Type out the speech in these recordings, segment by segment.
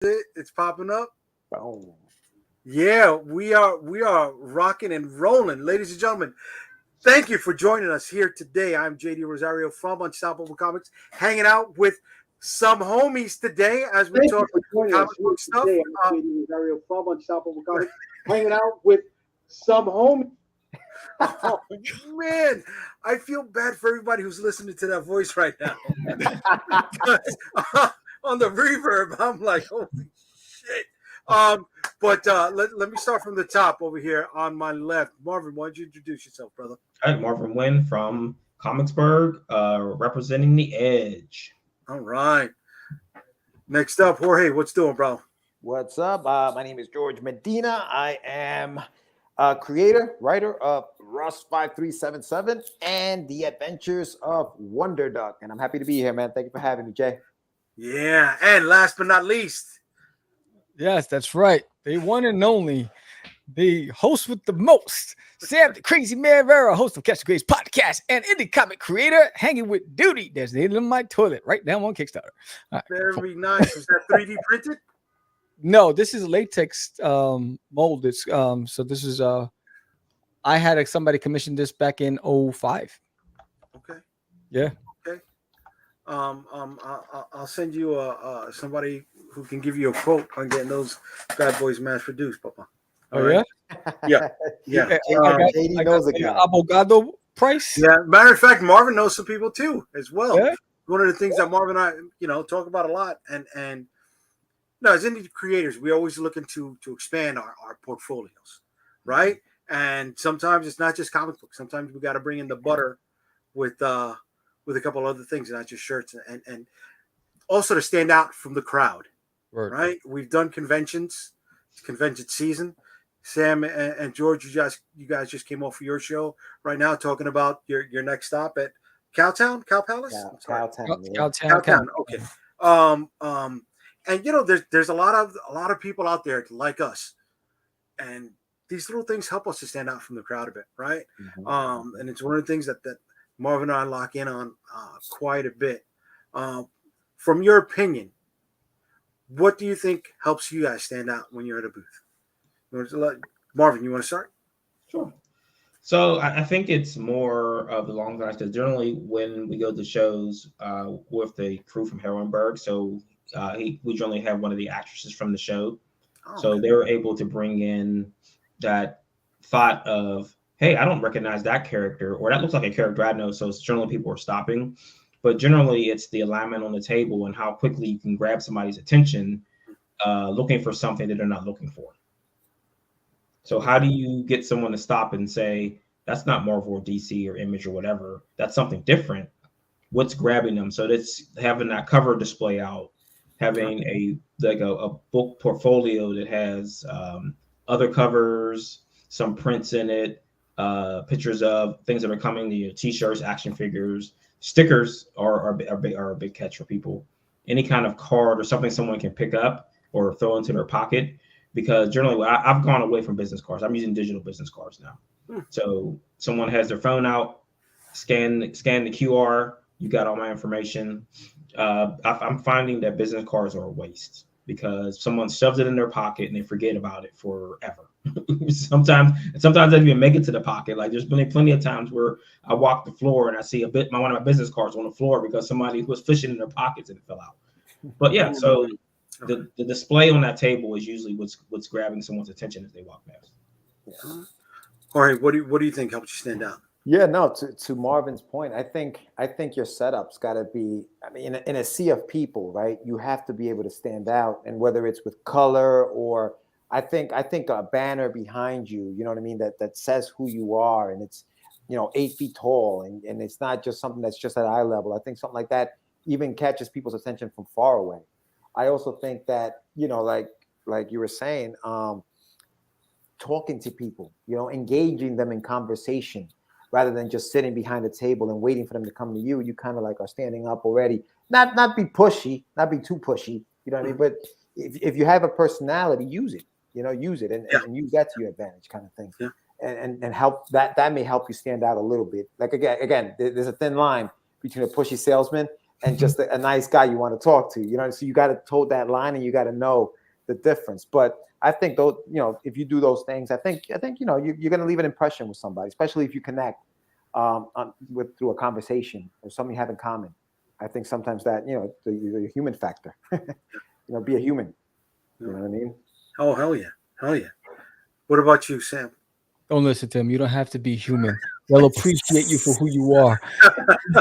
it. It's popping up. Boom. Yeah, we are rocking and rolling, ladies and gentlemen. Thank you for joining us here today. I'm JD Rosario from Unstoppable Comics, hanging out with some homies today as we Thank you talk for joining comic us here book stuff. today. I'm JD Rosario from Unstoppable Comics, hanging out with some homies. Oh man, I feel bad for everybody who's listening to that voice right now. Because, on the reverb, I'm like, holy shit. But let me start from the top over here on my left. Marvin, why don't you introduce yourself, brother? All right, Marvin Wynn from Comicsburg, representing the Edge. All right. Next up, Jorge, what's doing, bro? What's up? My name is George Medina. I am a creator, writer of Russ 5377 and The Adventures of Wonder Duck. And I'm happy to be here, man. Thank you for having me, Jay. Yeah, and last but not least, Yes, that's right. The one and only, the host with the most, Sam the Crazy Man Rivera, host of Catch the Grace podcast and indie comic creator, hanging with duty. There's the in my toilet right now on Kickstarter. All right. very nice. Was that 3D printed? No, this is latex mold. It's so this is I had somebody commission this back in 05. Okay. Yeah. Okay. I'll send you somebody who can give you a quote on getting those bad boys mass produced, Papa. Oh yeah. Yeah. Yeah. JD knows a guy. Abogado price. Yeah. Matter of fact, Marvin knows some people too, as well. Yeah. One of the things that Marvin and I, talk about a lot, and no, as indie creators, we always looking to expand our portfolios, right? And sometimes it's not just comic books. Sometimes we got to bring in the butter with a couple other things, not just shirts, and also to stand out from the crowd, right? We've done conventions. It's convention season. Sam and George, you guys just came off of your show right now, talking about your next stop at Cowtown, Cow Palace, Cowtown. Okay. And there's a lot of people out there like us, and these little things help us to stand out from the crowd a bit, right? Mm-hmm. And it's one of the things that Marvin and I lock in on quite a bit. From your opinion, what do you think helps you guys stand out when you're at a booth? Marvin, you want to start? Sure. So I think it's more of the long lines because generally when we go to shows with the crew from Harrisburg, so we generally have one of the actresses from the show. So they were able to bring in that thought of, hey, I don't recognize that character, or that looks like a character I know. So it's generally people are stopping. But generally it's the alignment on the table and how quickly you can grab somebody's attention looking for something that they're not looking for. So how do you get someone to stop and say, that's not Marvel or DC or Image or whatever, that's something different. What's grabbing them? So that's having that cover display out, having a book portfolio that has other covers, some prints in it, pictures of things that are coming, t-shirts, action figures, stickers are a big catch for people. Any kind of card or something someone can pick up or throw into their pocket, because generally I've gone away from business cards. I'm using digital business cards now. So someone has their phone out, scan the QR, you got all my information. I'm finding that business cards are a waste because someone shoves it in their pocket and they forget about it forever. Sometimes they don't even make it to the pocket. Like there's been plenty of times where I walk the floor and I see one of my business cards on the floor because somebody was fishing in their pockets and it fell out. But yeah, so the display on that table is usually what's grabbing someone's attention as they walk past. Yeah. All right, what do you think helps you stand out? Yeah, no, to Marvin's point, I think your setup's got to be, I mean, in a sea of people, right? You have to be able to stand out, and whether it's with color or I think a banner behind you, you know what I mean, that says who you are, and it's 8 feet tall, and it's not just something that's just at eye level. I think something like that even catches people's attention from far away. I also think that like you were saying, talking to people, engaging them in conversation, rather than just sitting behind a table and waiting for them to come to you. You kind of like are standing up already. Not be pushy, not be too pushy. You know what I mean? But if you have a personality, use it. Use it and use that to your advantage, kind of thing. Yeah. And help that may help you stand out a little bit. Like again, there's a thin line between a pushy salesman and just a nice guy you want to talk to. You know, so you got to toe that line, and you got to know the difference. But I think those, if you do those things, I think you're going to leave an impression with somebody, especially if you connect through a conversation or something you have in common. I think sometimes that the human factor, be a human. You know what I mean? Oh, hell yeah. What about you, Sam? Don't listen to him. You don't have to be human. They'll appreciate you for who you are.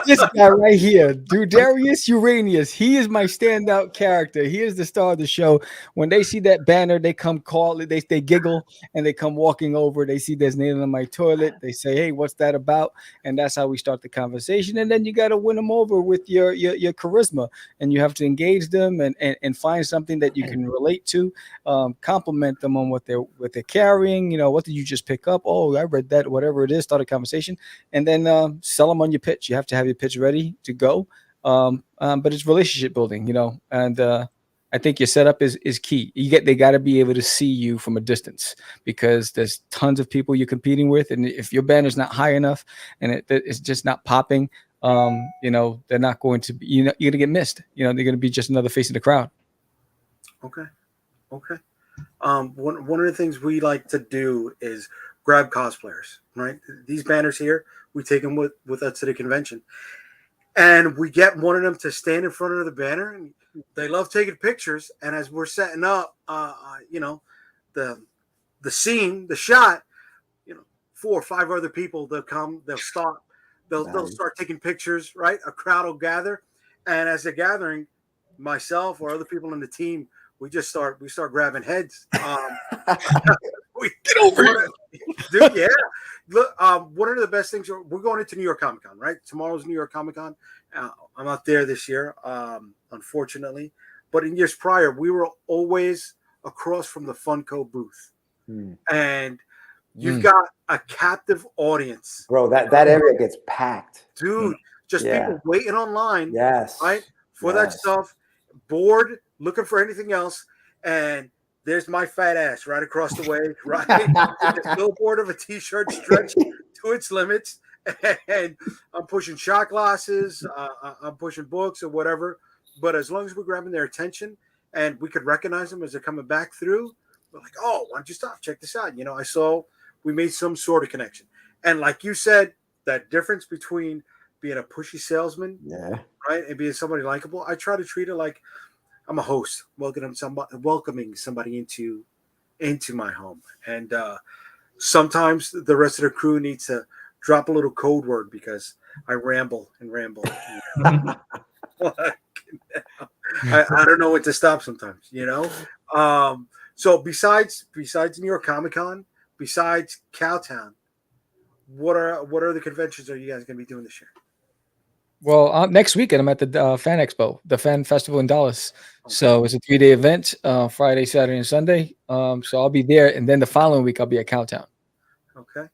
This guy right here, Darius Uranius, he is my standout character. He is the star of the show. When they see that banner, they come call it. They giggle and they come walking over. They see there's name on my toilet. They say, "Hey, what's that about?" And that's how we start the conversation. And then you got to win them over with your charisma, and you have to engage them and find something that you can relate to. Compliment them on what they're carrying. What did you just pick up? Oh, I read that. Whatever it is, start a conversation, and then sell them on your pitch. You have to have your pitch ready to go. But it's relationship building, and I think your setup is key. They got to be able to see you from a distance, because there's tons of people you're competing with, and if your banner's not high enough and it's just not popping, they're not going to be. You're going to get missed. They're going to be just another face in the crowd. Okay. One of the things we like to do is grab cosplayers, right? These banners here, we take them with us to the convention, and we get one of them to stand in front of the banner, and they love taking pictures. And as we're setting up, the scene, the shot, 4 or 5 other people, they'll come, they'll stop, they'll start taking pictures, right? A crowd will gather, and as they're gathering, myself or other people in the team, we start grabbing heads. We get over here, dude. Yeah, look. One of the best things, we're going into New York Comic Con, right? Tomorrow's New York Comic Con. I'm not there this year, unfortunately. But in years prior, we were always across from the Funko booth, and you've got a captive audience, bro. That area gets packed, dude. Just people waiting online, right, for that stuff, bored, looking for anything else, and there's my fat ass right across the way, right? The billboard of a t-shirt stretched to its limits, and I'm pushing shot glasses, I'm pushing books or whatever. But as long as we're grabbing their attention and we could recognize them as they're coming back through, we're like, "Oh, why don't you stop? Check this out." I saw we made some sort of connection. And like you said, that difference between being a pushy salesman, right, and being somebody likable, I try to treat it like I'm a host, welcoming somebody into my home. And sometimes the rest of the crew needs to drop a little code word because I ramble and ramble. I don't know when to stop sometimes, So besides New York Comic Con, besides Cowtown, what are the conventions are you guys going to be doing this year? Well, next weekend I'm at the Fan Expo, the Fan Festival in Dallas. Okay. So it's a 3-day event, Friday, Saturday, and Sunday. So I'll be there, and then the following week I'll be at Cowtown. Okay.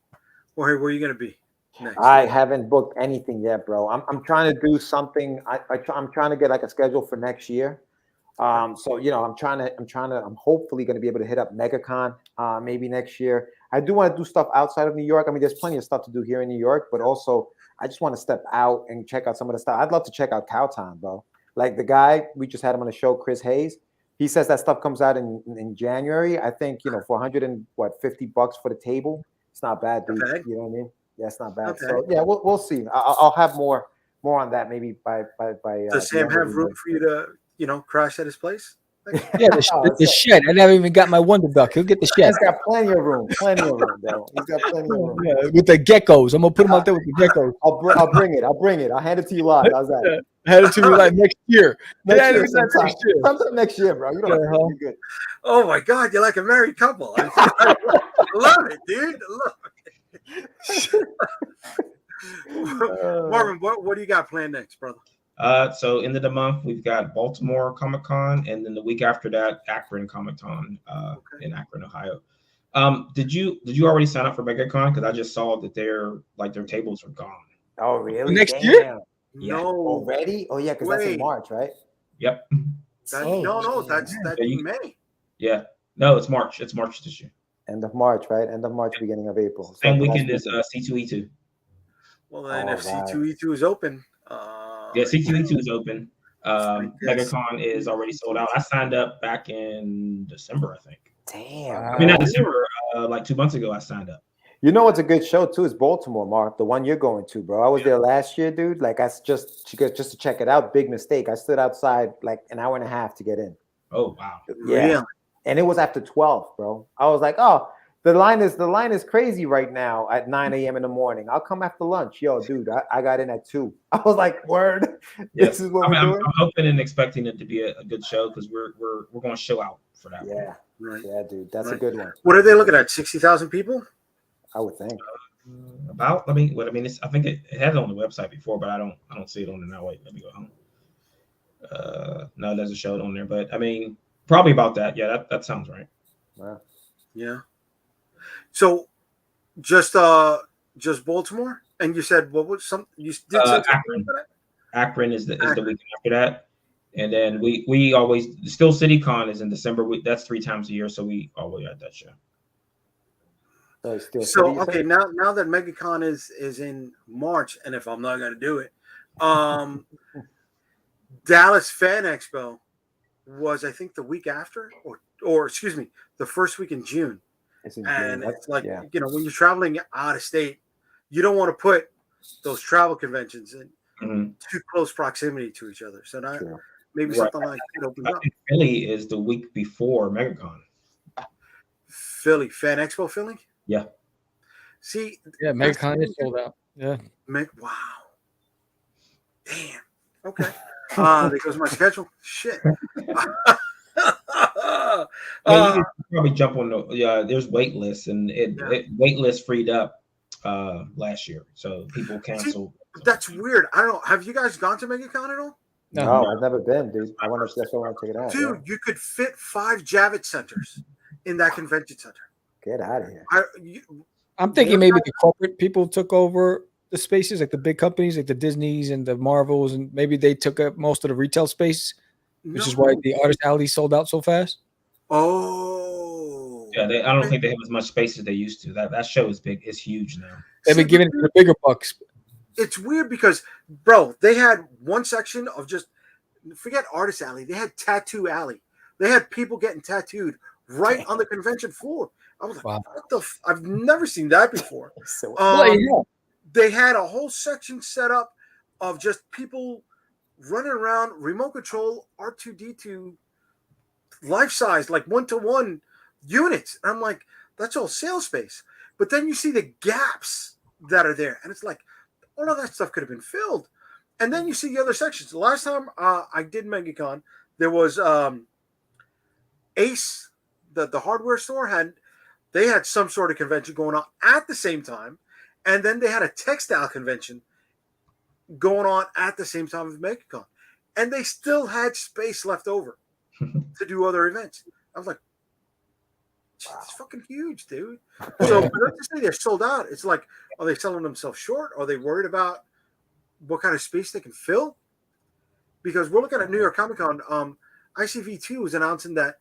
Well, where are you going to be next? I haven't booked anything yet, bro. I'm trying to do something. I'm trying to get like a schedule for next year. I'm hopefully going to be able to hit up MegaCon maybe next year. I do want to do stuff outside of New York. I mean, there's plenty of stuff to do here in New York, but also I just want to step out and check out some of the stuff. I'd love to check out Cowtown, bro. Like the guy, we just had him on the show, Chris Hayes. He says that stuff comes out in January. I think, for $150 for the table. It's not bad, dude. Okay. You know what I mean? Yeah, it's not bad. Okay. So yeah, we'll see. I'll have more on that maybe by. Does Sam have room for you to, crash at his place? Yeah, the shed. I never even got my Wonder Duck. He'll get the shed. He's got plenty of room, bro. He's got plenty of room. Yeah, with the geckos. I'm gonna put him out there with the geckos. I'll bring it. I'll hand it to you live. How's that? Hand it to me like next year. Sometime next year, bro. You don't have to be good. Oh my God, you're like a married couple. I love it, dude. Marvin, what do you got planned next, brother? So end of the month we've got Baltimore Comic Con, and then the week after that Akron Comic Con in Akron, Ohio. Did you already sign up for MegaCon? Because I just saw that their tables are gone. Oh really? Next year? Yeah. No, already? Oh yeah, because that's in March, right? Yep. That's in May. Yeah. No, it's March. It's March this year. End of March, right? End of March, beginning of April. Same weekend as C2E2. Well, then if C2E2 is open, Yeah, C2E2 is open. Yes. MegaCon is already sold out. I signed up back in December, I think. Damn. I mean, not Wow. December, like 2 months ago, I signed up. You know what's a good show too is Baltimore, Mark, the one you're going to, bro. I was there last year, dude. Like just to check it out. Big mistake. I stood outside like an hour and a half to get in. Oh, wow. Yeah. Really? And it was after 12, bro. I was like, oh, the line is crazy right now at 9 a.m. in the morning. I'll come after lunch. Yo, dude, I got in at 2. I was like, word. Yes. This is what I mean, we're doing. I'm hoping and expecting it to be a good show because we're going to show out for that. Yeah. Right. Yeah, dude. That's a Right. good one. What are they looking at? 60,000 people? I would think. About, it's, I think it had it on the website before, but I don't see it on there now. Wait, let me go home. No, it doesn't show it on there, but I mean, probably about that. Yeah, that sounds right. Wow. Yeah. So just Baltimore? And you said what was some you did say Akron. Akron is the weekend after that. And then we always still CityCon is in December. That's 3 times a year, so we always at that show. So okay, now that MegaCon is in March, and if I'm not gonna do it, Dallas Fan Expo was I think the week after, or excuse me, the first week in June. It's in And June. it's like when you're traveling out of state, you don't want to put those travel conventions in too close proximity to each other. So now maybe something like that opens up. Philly is the week before MegaCon. Philly Fan Expo, Philly. Yeah. See. Yeah, MegaCon is sold out. Yeah. Wow. Damn. Okay. There goes my schedule. Shit. You can probably jump on the there's wait lists and wait lists freed up last year, so people canceled. That's weird. I don't know. Have you guys gone to MegaCon at all? No, I've never been, dude. That's why I want to check it out. Dude, you could fit 5 Javits centers in that convention center. Get out of here. I'm thinking maybe the corporate people took over the spaces, like the big companies, like the Disneys and the Marvels, and maybe they took up most of the retail space, which is why the Artist Alley sold out so fast. Oh, yeah. I don't think they have as much space as they used to. That show is big. It's huge now. They've been giving it the bigger bucks. It's weird because, bro, they had one section of just forget Artist Alley. They had Tattoo Alley. They had people getting tattooed right on the convention floor. I was like, wow. What the? I've never seen that before. They had a whole section set up of just people running around, remote control R2D2, life size, like 1-to-1 units. And I'm like, that's all sales space. But then you see the gaps that are there, and it's like, all of that stuff could have been filled. And then you see the other sections. The last time I did MegaCon, there was Ace, the hardware store had some sort of convention going on at the same time, and then they had a textile convention going on at the same time as MegaCon, and they still had space left over to do other events. I was like, it's fucking huge, dude. So let's just say they're sold out. It's like, are they selling themselves short? Are they worried about what kind of space they can fill? Because we're looking at New York Comic Con. ICV2 is announcing that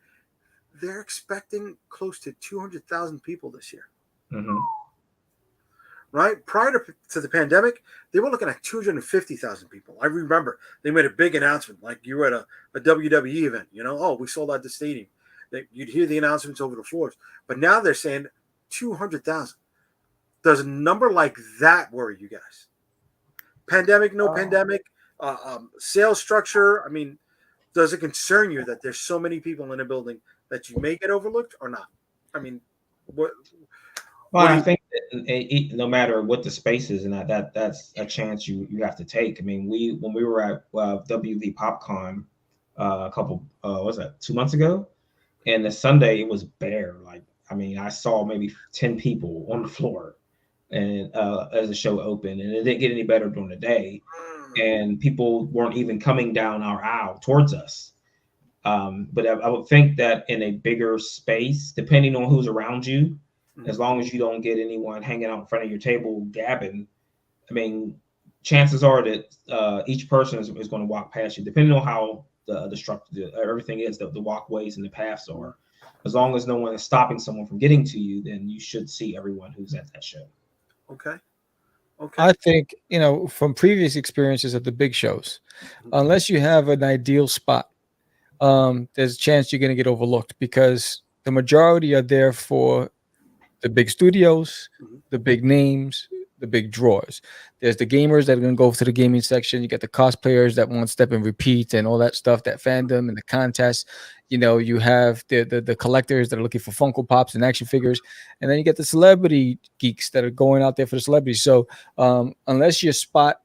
they're expecting close to 200,000 people this year. Mm-hmm. Right? Prior to the pandemic, they were looking at 250,000 people. I remember they made a big announcement, like you were at a WWE event, we sold out the stadium. You'd hear the announcements over the floors. But now they're saying 200,000. Does a number like that worry you guys? Pandemic, no pandemic, sales structure. I mean, does it concern you that there's so many people in a building that you may get overlooked or not? I mean, what? Well, I think that no matter what the space is, and that's a chance you have to take. I mean, when we were at WV PopCon a couple, what was that, 2 months ago? And the Sunday it was bare. Like, I mean, I saw maybe 10 people on the floor, and as the show opened, and it didn't get any better during the day. And people weren't even coming down our aisle towards us. But I would think that in a bigger space, depending on who's around you, as long as you don't get anyone hanging out in front of your table gabbing, I mean, chances are that each person is going to walk past you, depending on how the structure, everything is, the walkways and the paths are. As long as no one is stopping someone from getting to you, then you should see everyone who's at that show. Okay. Okay. I think, from previous experiences at the big shows, unless you have an ideal spot, there's a chance you're going to get overlooked because the majority are there for the big studios, Mhm. the big names, the big draws. There's the gamers that are going to go to the gaming section. You get the cosplayers that want step and repeat and all that stuff, that fandom and the contests. You have the collectors that are looking for Funko Pops and action figures, and then you get the celebrity geeks that are going out there for the celebrities. So unless your spot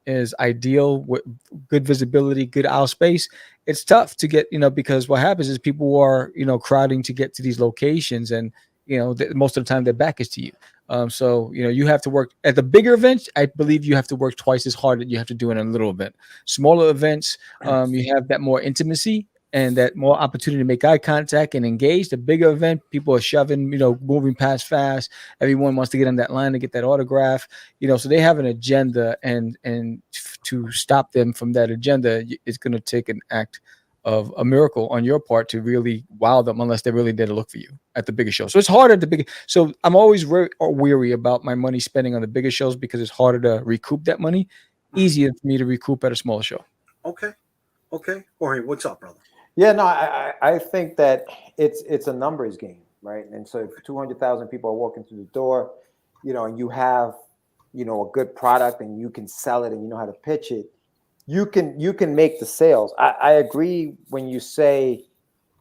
is ideal with good visibility, good aisle space, it's tough to get. Because what happens is people are crowding to get to these locations, and most of the time their back is to you. So you have to work at the bigger events. I believe you have to work twice as hard that you have to do in a little event. Smaller events, you have that more intimacy and that more opportunity to make eye contact and engage. The bigger event, people are shoving, moving past fast. Everyone wants to get on that line to get that autograph. So they have an agenda, and to stop them from that agenda, it's going to take an act of a miracle on your part to really wow them, unless they're really there to look for you at the bigger show. So it's harder at the big. So I'm always very weary about my money spending on the bigger shows because it's harder to recoup that money. Easier for me to recoup at a smaller show. Okay. Jorge, what's up, brother? Yeah, no, I think that it's a numbers game, right? And so if 200,000 people are walking through the door, and you have, a good product and you can sell it and you know how to pitch it, you can make the sales. I agree when you say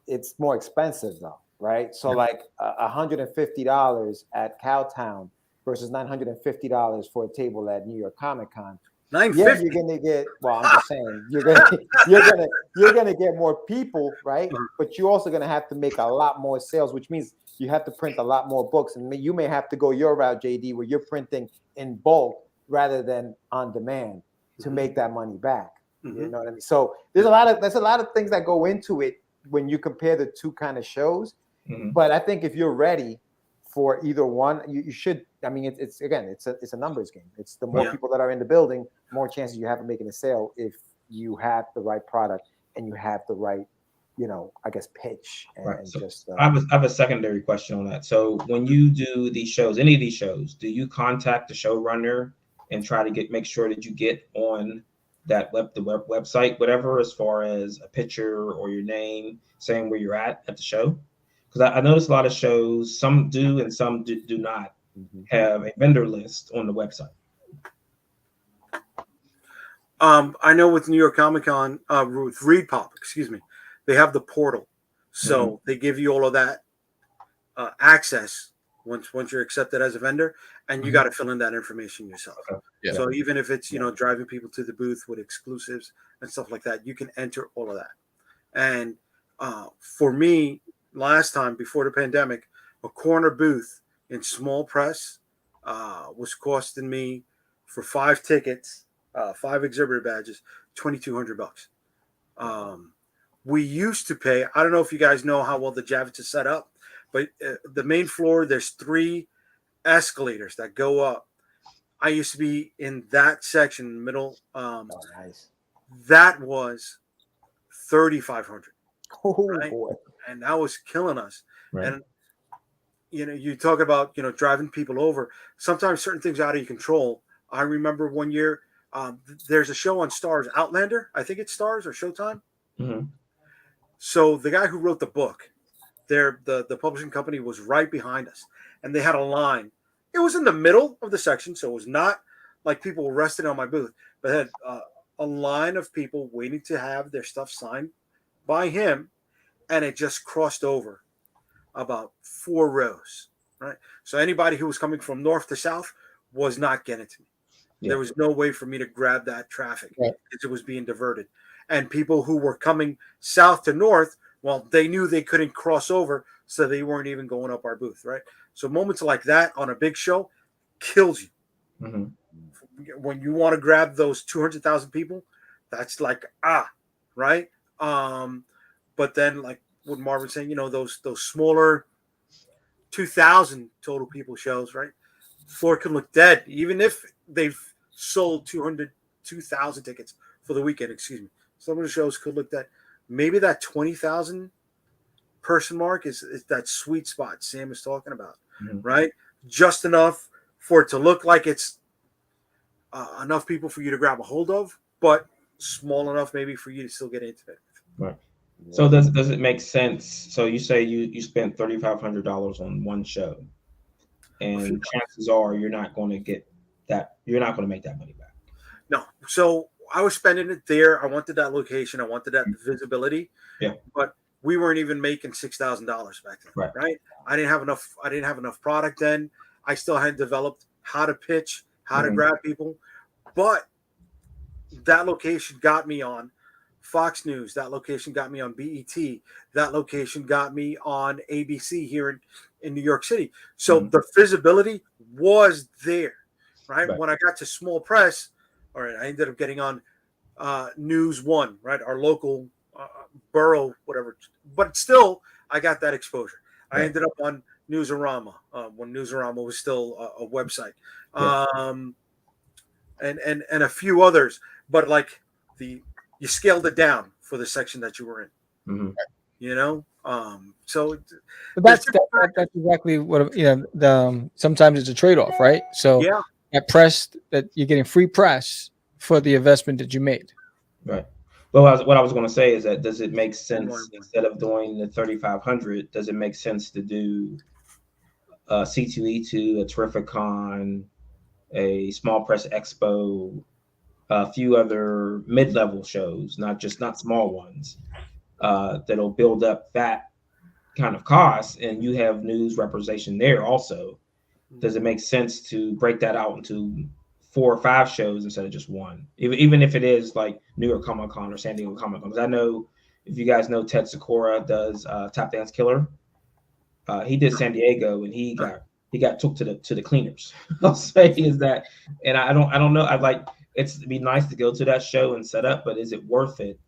it's more expensive though, right? So like $150 at Cowtown versus $950 for a table at New York Comic Con. Yeah, $950. you're gonna get. Well, I'm just saying you're gonna get more people, right? But you're also gonna have to make a lot more sales, which means you have to print a lot more books, and you may have to go your route, JD, where you're printing in bulk rather than on demand to make that money back. You know what I mean? So there's a lot of things that go into it when you compare the two kind of shows. But I think if you're ready for either one, you should. I mean, it's a numbers game. It's the more people that are in the building, more chances you have of making a sale if you have the right product and you have the right, I guess pitch. And So just I have a secondary question on that. So when you do these shows, any of these shows, do you contact the showrunner and try to make sure that you get on that website, whatever, as far as a picture or your name saying where you're at the show? Because I notice a lot of shows, some do and some do not have a vendor list on the website. I know with New York Comic Con, with ReedPop, they have the portal, so they give you all of that access once you're accepted as a vendor, and you got to fill in that information yourself. Okay. Yeah. So even if it's driving people to the booth with exclusives and stuff like that, you can enter all of that. And for me, last time before the pandemic, a corner booth in small press was costing me for 5 tickets, 5 exhibitor badges, $2,200. We used to pay. I don't know if you guys know how well the Javits is set up, but the main floor, there's 3 escalators that go up. I used to be in that section in the middle. nice. That was $3,500. Oh right? boy. And that was killing us. Right. And you talk about driving people over. Sometimes certain things are out of your control. I remember one year there's a show on Stars, Outlander. I think it's Stars or Showtime. So the guy who wrote the book, the publishing company was right behind us, and they had a line. It was in the middle of the section, so it was not like people were resting on my booth, but had a line of people waiting to have their stuff signed by him, and it just crossed over about 4 rows, right? So anybody who was coming from north to south was not getting to me. There was no way for me to grab that traffic because it was being diverted. And people who were coming south to north, well, they knew they couldn't cross over, so they weren't even going up our booth, right? So moments like that on a big show kills you. When you want to grab those 200,000 people, that's like, right? But then, like what Marvin's saying, those smaller 2,000 total people shows, right? Floor can look dead, even if they've sold 2,000 tickets for the weekend. Some of the shows could look dead. Maybe that 20,000 person mark is that sweet spot Sam is talking about, right? Just enough for it to look like it's enough people for you to grab a hold of, but small enough maybe for you to still get into it. Right. So does it make sense? So you say you spent $3,500 on one show, and chances are you're not going to get that. You're not going to make that money back. No. So I was spending it there. I wanted that location. I wanted that visibility. Yeah. But we weren't even making $6,000 back then. Right. I didn't have enough product then. I still hadn't developed how to pitch, how to grab people. But that location got me on Fox News. That location got me on BET. That location got me on ABC here in New York City. So the visibility was there, right? When I got to small press, all right, I ended up getting on News One, right? Our local borough, whatever. But still, I got that exposure. I ended up on Newsarama when Newsarama was still a website, and a few others. But like you scaled it down for the section that you were in, you know. So but that's exactly what sometimes it's a trade-off, right? So that press that you're getting free press for the investment that you made, right? Well, what I was going to say is that does it make sense instead of doing the 3,500? Does it make sense to do C2E2, a Terrificon, a Small Press Expo, a few other mid-level shows, not small ones, that'll build up that kind of cost, and you have news representation there also. Does it make sense to break that out into 4 or 5 shows instead of just one, even if it is like New York Comic Con or San Diego Comic Con? Because I know, if you guys know, Ted Sikora does Tap Dance Killer. He did San Diego, and he got took to the cleaners. I'll say is that, and I don't know. I'd like it'd be nice to go to that show and set up, but is it worth it?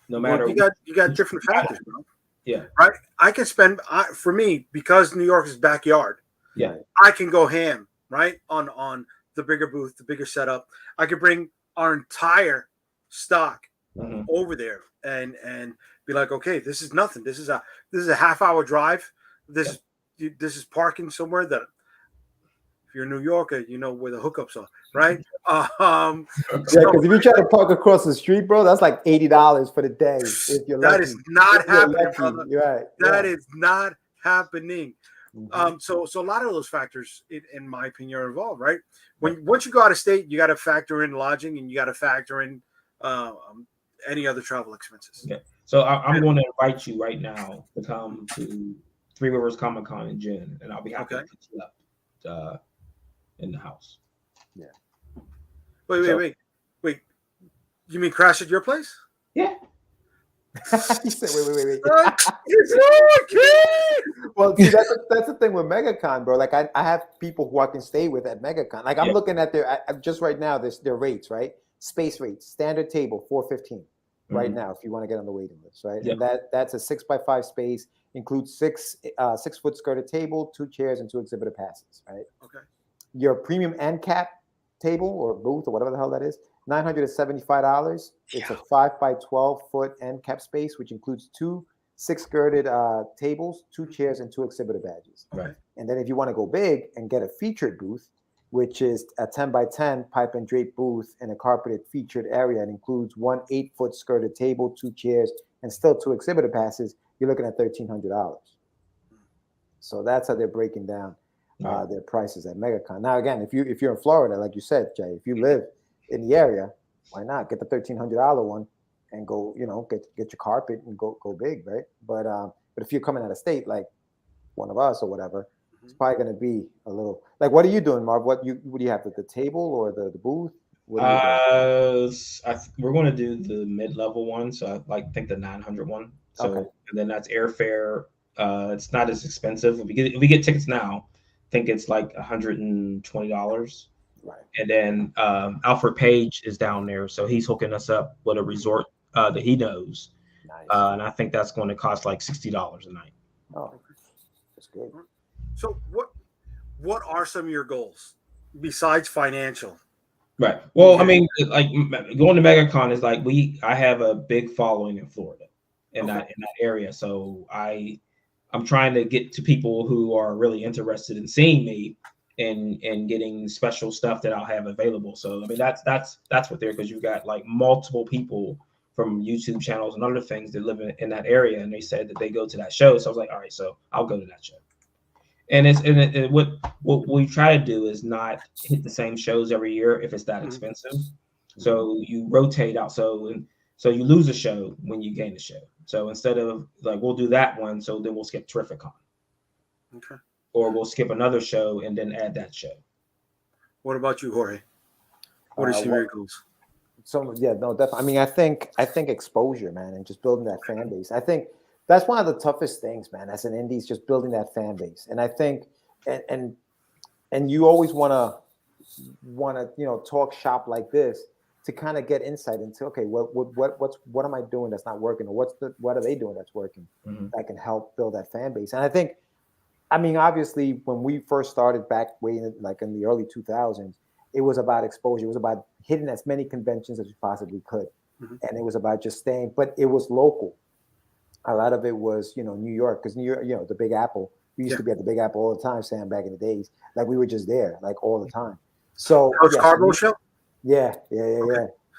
No matter you got different factors, bro. Yeah, right. I can spend for me, because New York is backyard. Yeah, I can go ham, right, on the bigger booth, the bigger setup. I could bring our entire stock over there and be like, okay, this is nothing. This is a half-hour drive. This is parking somewhere that, if you're a New Yorker, you know where the hookups are, right? Because if you try to park across the street, bro, that's like $80 for the day. If you're that lucky. is not happening, brother. You're right. That is not happening. So a lot of those factors, in my opinion, are involved, right? Once you go out of state, you got to factor in lodging, and you got to factor in any other travel expenses. Okay. So I'm going to invite you right now to come to Three Rivers Comic Con in June, and I'll be happy to put you up in the house. Yeah. Wait. You mean crash at your place? Yeah. He said, wait. Well, see, that's the thing with MegaCon, bro. Like I have people who I can stay with at MegaCon. Like I'm looking at their just right now, their rates, right? Space rates, standard table, $415 right now, if you want to get on the waiting list, right? And that's a 6x5 space, includes 6-foot skirted table, 2 chairs, and 2 exhibitor passes, right? Okay. Your premium end cap table or booth or whatever the hell that is, $975. It's a 5x12 foot end cap space, which includes 2 6-skirted tables, 2 chairs, and 2 exhibitor badges. Right. And then if you want to go big and get a featured booth, which is a 10x10 pipe and drape booth in a carpeted featured area, it includes 1 8-foot skirted table, 2 chairs, and still 2 exhibitor passes, you're looking at $1,300. So that's how they're breaking down their prices at MegaCon. Now, again, if you're in Florida, like you said, Jay, if you live in the area, why not get the $1,300 one and go, get your carpet and go big, right? But if you're coming out of state, like one of us or whatever, it's probably going to be a little like, what are you doing, Marv? What do you have, the table or the booth? We're going to do the mid-level one, so I think the 900 one. So and then that's airfare. It's not as expensive. If we get tickets now, I think it's like $120. Right. And then Alfred Page is down there, so he's hooking us up with a resort that he knows. Nice. And I think that's going to cost like $60 a night. Oh, that's good. So what are some of your goals besides financial? Right. Well, I mean, like going to MegaCon is like I have a big following in Florida in that area, so I'm trying to get to people who are really interested in seeing me and getting special stuff that I'll have available. So I mean that's what they're, because you got like multiple people from YouTube channels and other things that live in that area, and they said that they go to that show. So I was like, all right, so I'll go to that show. And what we try to do is not hit the same shows every year if it's that expensive. So you rotate out. So you lose a show when you gain a show. So instead of like, we'll do that one, so then we'll skip Terrificon. Okay. Or we'll skip another show and then add that show. What about you, Jorge? What are some of your goals? So yeah, no, definitely. I mean, I think exposure, man, and just building that fan base. I think that's one of the toughest things, man, as an indie, is just building that fan base. And I think, and you always wanna talk shop like this to kind of get insight into, okay, what am I doing that's not working, or what are they doing that's working that can help build that fan base. And I think, I mean, obviously, when we first started back way in, like in the early 2000s, it was about exposure. It was about hitting as many conventions as we possibly could. And it was about just staying, but it was local. A lot of it was, New York, because New York, the Big Apple. We used to be at the Big Apple all the time, Sam, back in the days. Like, we were just there, like, all the time. So Scarborough show? Yeah.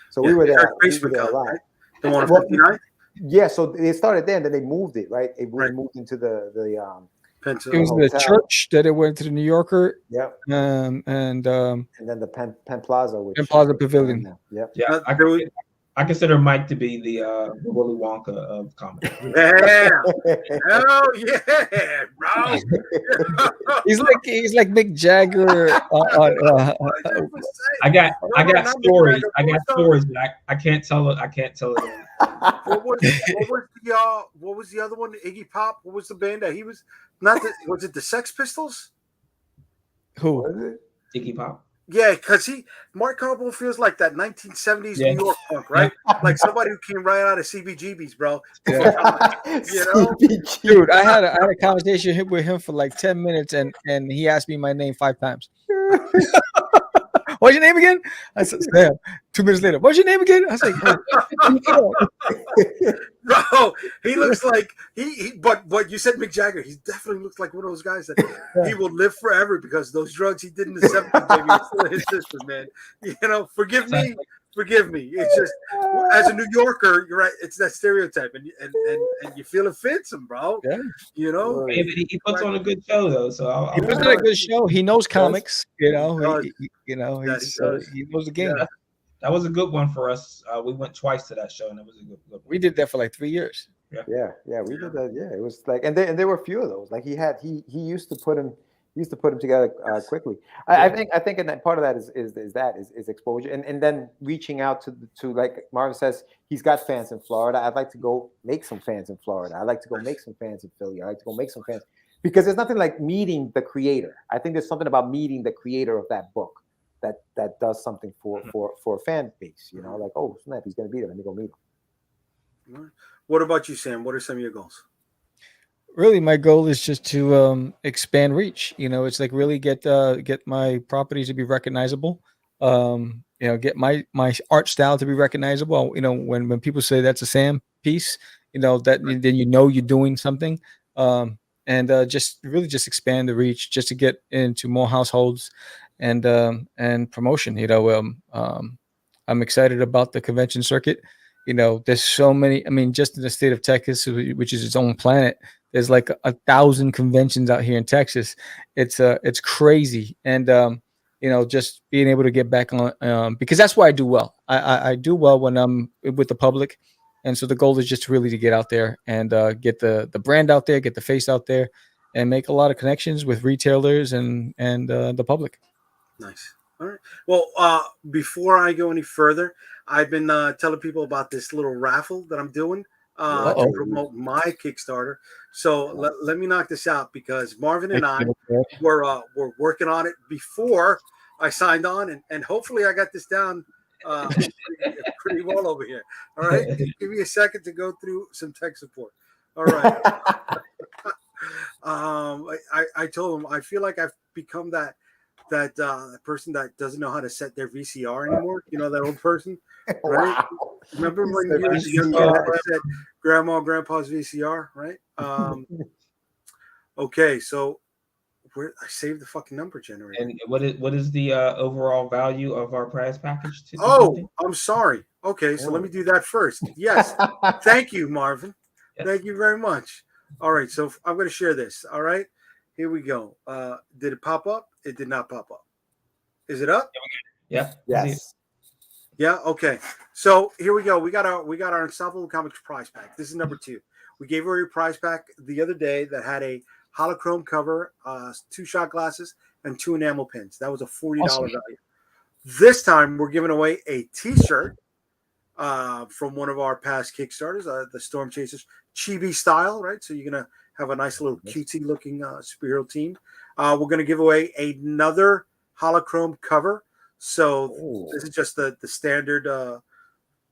So we were there. We were there a lot. Right? The one on 59? Yeah, so they started there, and then they moved it, right? It moved into the it was the church that it went to the New Yorker. Yep. And then the Penn Plaza, which Penn Plaza Pavilion. Yep. Yeah, I consider Mike to be the Willy Wonka of comedy. Yeah. Hell yeah, bro. he's like Mick Jagger. I got stories. I got stories, but I can't tell it. I can't tell it. What was the other one? Iggy Pop. What was the band that he was? Was it the Sex Pistols? Who? Iggy Pop. Yeah, because Mark Carbone feels like that 1970s New York punk, right? Like somebody who came right out of CBGB's, bro. Yeah. Dude, I had a conversation with him for like 10 minutes, and he asked me my name 5 times. What's your name again? I said, Sam. 2 minutes later, what's your name again? I was like, bro, he looks like but what you said, Mick Jagger, he definitely looks like one of those guys that he will live forever, because those drugs he did in the 70s, baby, it's still in his system, man. Forgive me. It's just, as a New Yorker, you're right. It's that stereotype, and you feel it fits him, bro. Yeah. He puts on a good show though. So he puts on a good show. He knows comics. He knows the game. Yeah. That was a good one for us. We went twice to that show, and it was a good one. We did that for like 3 years. Yeah, we did that. Yeah, it was like, and there were a few of those. Like he used to put them together quickly. I think, and that part of that is exposure, and then reaching out to like Marvin says, he's got fans in Florida. I'd like to go make some fans in Florida. I'd like to go make some fans in Philly. I'd like to go make some fans, because there's nothing like meeting the creator. I think there's something about meeting the creator of that book that does something for a fan base. Like, oh snap, he's gonna be there. Let me go meet him. What about you, Sam? What are some of your goals? Really, my goal is just to expand reach. It's like really get my properties to be recognizable. Get my art style to be recognizable. When people say that's a Sam piece, that then you're doing something. And just expand the reach, just to get into more households and promotion. I'm excited about the convention circuit. There's so many. I mean, just in the state of Texas, which is its own planet, there's like 1,000 conventions out here in Texas. It's crazy, and just being able to get back on, because that's why I do well. I do well when I'm with the public, and so the goal is just really to get out there and get the brand out there, get the face out there, and make a lot of connections with retailers and the public. Nice. All right. Well, before I go any further, I've been telling people about this little raffle that I'm doing to promote my Kickstarter. So let me knock this out, because Marvin and I were working on it before I signed on, and hopefully I got this down pretty well over here. All right. Give me a second to go through some tech support. All right. I told him I feel like I've become that person that doesn't know how to set their VCR anymore. That old person, right? Wow. Remember when you were a young kid that said grandma and grandpa's VCR, right? Okay, so where I saved the fucking number generator. And what is the overall value of our prize package? Oh, I'm sorry. Okay, so let me do that first. Yes. Thank you, Marvin. Yes. Thank you very much. All right, so I'm going to share this. All right, here we go. Did it pop up? It did not pop up. Is it up? Yeah. Yes. Yeah. Okay. So here we go. We got our Unstoppable Comics prize pack. This is number 2. We gave away a prize pack the other day that had a holochrome cover, 2 shot glasses, and 2 enamel pins. That was a $40 value. This time we're giving away a T-shirt from one of our past Kickstarters, the Storm Chasers Chibi style, right? So you're gonna have a nice little cutesy looking superhero team. We're gonna give away another holochrome cover. So this is just the standard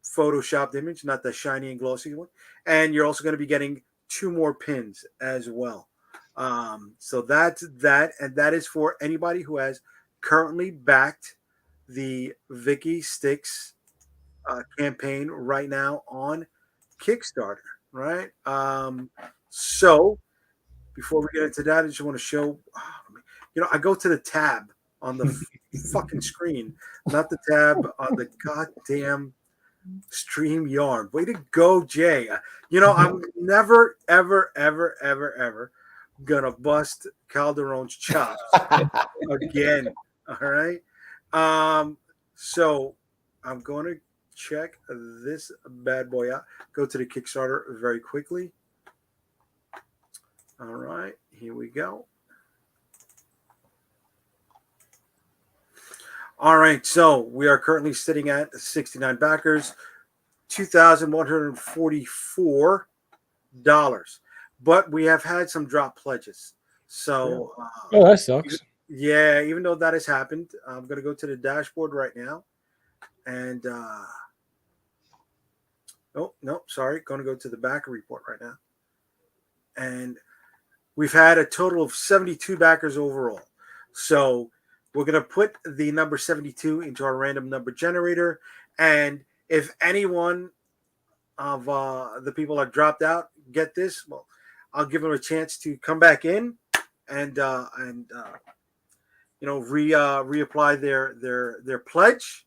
photoshopped image, not the shiny and glossy one. And you're also going to be getting 2 more pins as well. So that's that, and that is for anybody who has currently backed the Vicky Styx campaign right now on Kickstarter, right? So before we get into that, I just want to show, I go to the tab on the fucking screen, not the tab on the goddamn StreamYard. Way to go, Jay. I'm never, ever, ever, ever, ever gonna bust Calderon's chops again. All right. So I'm going to check this bad boy out. Go to the Kickstarter very quickly. All right, here we go. All right, so we are currently sitting at 69 backers, $2,144. But we have had some drop pledges. So that sucks. Yeah, even though that has happened, I'm going to go to the dashboard right now. And going to go to the backer report right now. And we've had a total of 72 backers overall. So we're going to put the number 72 into our random number generator. And if anyone of the people that dropped out get this, well, I'll give them a chance to come back in and reapply their pledge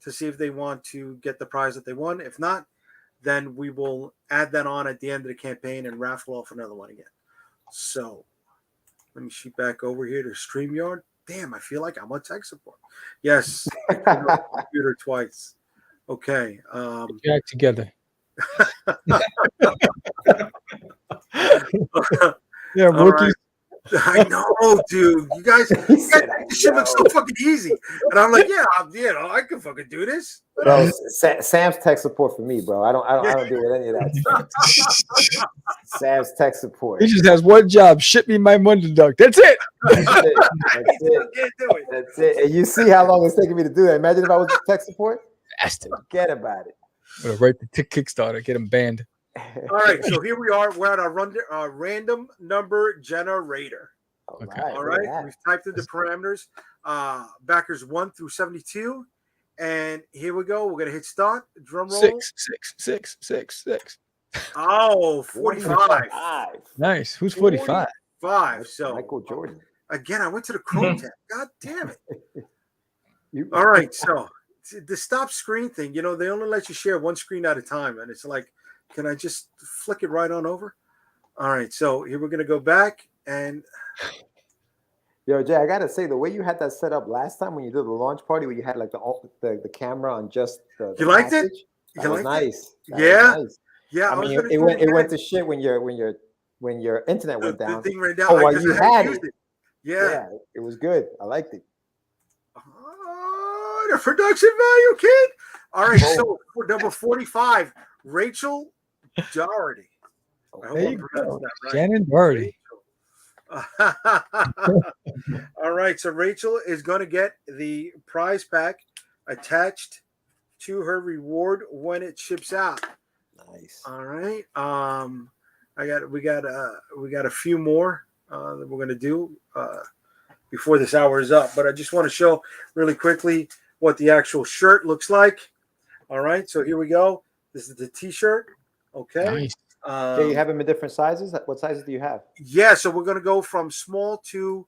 to see if they want to get the prize that they won. If not, then we will add that on at the end of the campaign and raffle off another one again. So let me shoot back over here to StreamYard. Damn, I feel like I'm on tech support. Yes, I turned on the computer twice. Okay. Get back together. Yeah, rookies. I know, dude. You guys this shit looks so fucking easy. And I'm like, I can fucking do this. Bro, Sam's tech support for me, bro. I don't deal with any of that stuff. Sam's tech support. He just has one job: ship me my money duck. That's it. That's it. And you see how long it's taking me to do that. Imagine if I was tech support. Forget about it. Right to Kickstarter, get him banned. All right, so here we are. We're at our random number generator. Okay. All right. We've typed in the parameters, backers 1 through 72, and here we go. We're gonna hit start. Drum roll. 6. Oh, 45. Nice. Who's 45? 45. So Michael Jordan. Again, I went to the Chrome tab. God damn it. All right, so the stop screen thing, they only let you share one screen at a time, and it's like, can I just flick it right on over? All right, so here we're gonna go back and. Yo, Jay, I gotta say, the way you had that set up last time when you did the launch party, where you had like the camera on just the you liked message, it? That was nice. Yeah. I mean, it went to shit when your internet went down. The thing ran down. Oh, well, you had it. Yeah, it was good. I liked it. Oh, the production value, kid. All right, so for number 45, Rachel Doherty. I hope I'm pronouncing that right. Shannon Doherty. All right, so Rachel is going to get the prize pack attached to her reward when it ships out. Nice. All right. We got a few more that we're going to do before this hour is up, but I just want to show really quickly what the actual shirt looks like. All right, so here we go. This is the T-shirt. Okay. Nice. Okay, you have them in different sizes. What sizes do you have? Yeah, so we're going to go from small to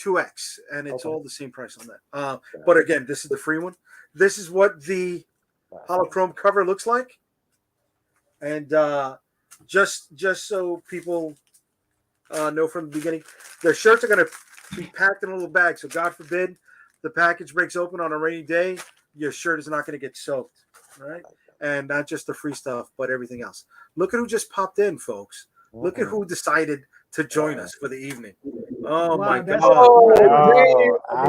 2x, and it's Okay. all the same price on that. But again, this is the free one. This is what the holochrome cover looks like, and just so people know from the beginning, the shirts are going to be packed in a little bag. So God forbid the package breaks open on a rainy day, your shirt is not going to get soaked, right? And not just the free stuff, but everything else. Look at who just popped in, folks. Look at who decided to join us for the evening. Oh Wow, my that's- God!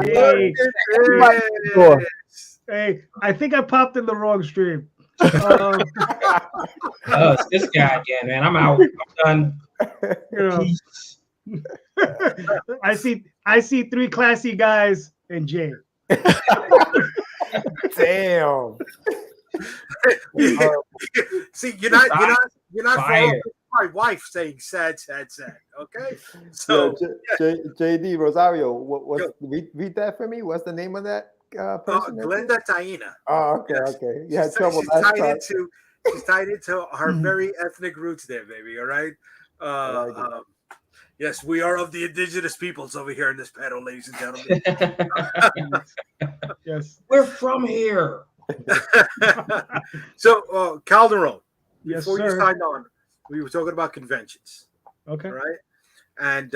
Hey, Look at this. hey, I think I popped in the wrong stream. Oh, it's this guy again, man. I'm out. I'm done. You know, Peace. I see three classy guys and Jay. Damn. See, you're not far Fire. off. My wife saying sad. Okay, so JD Rosario, what Yo. read that for me? What's the name of that person? Glenda Taina. Oh, okay, Yes. okay. You had She's trouble last time. she's tied into her very ethnic roots there, baby. All right. Yes, we are of the indigenous peoples over here in this panel, ladies and gentlemen. Yes. We're from here. So, Calderon, Yes, before you sir. signed on, we were talking about conventions, Okay. right? And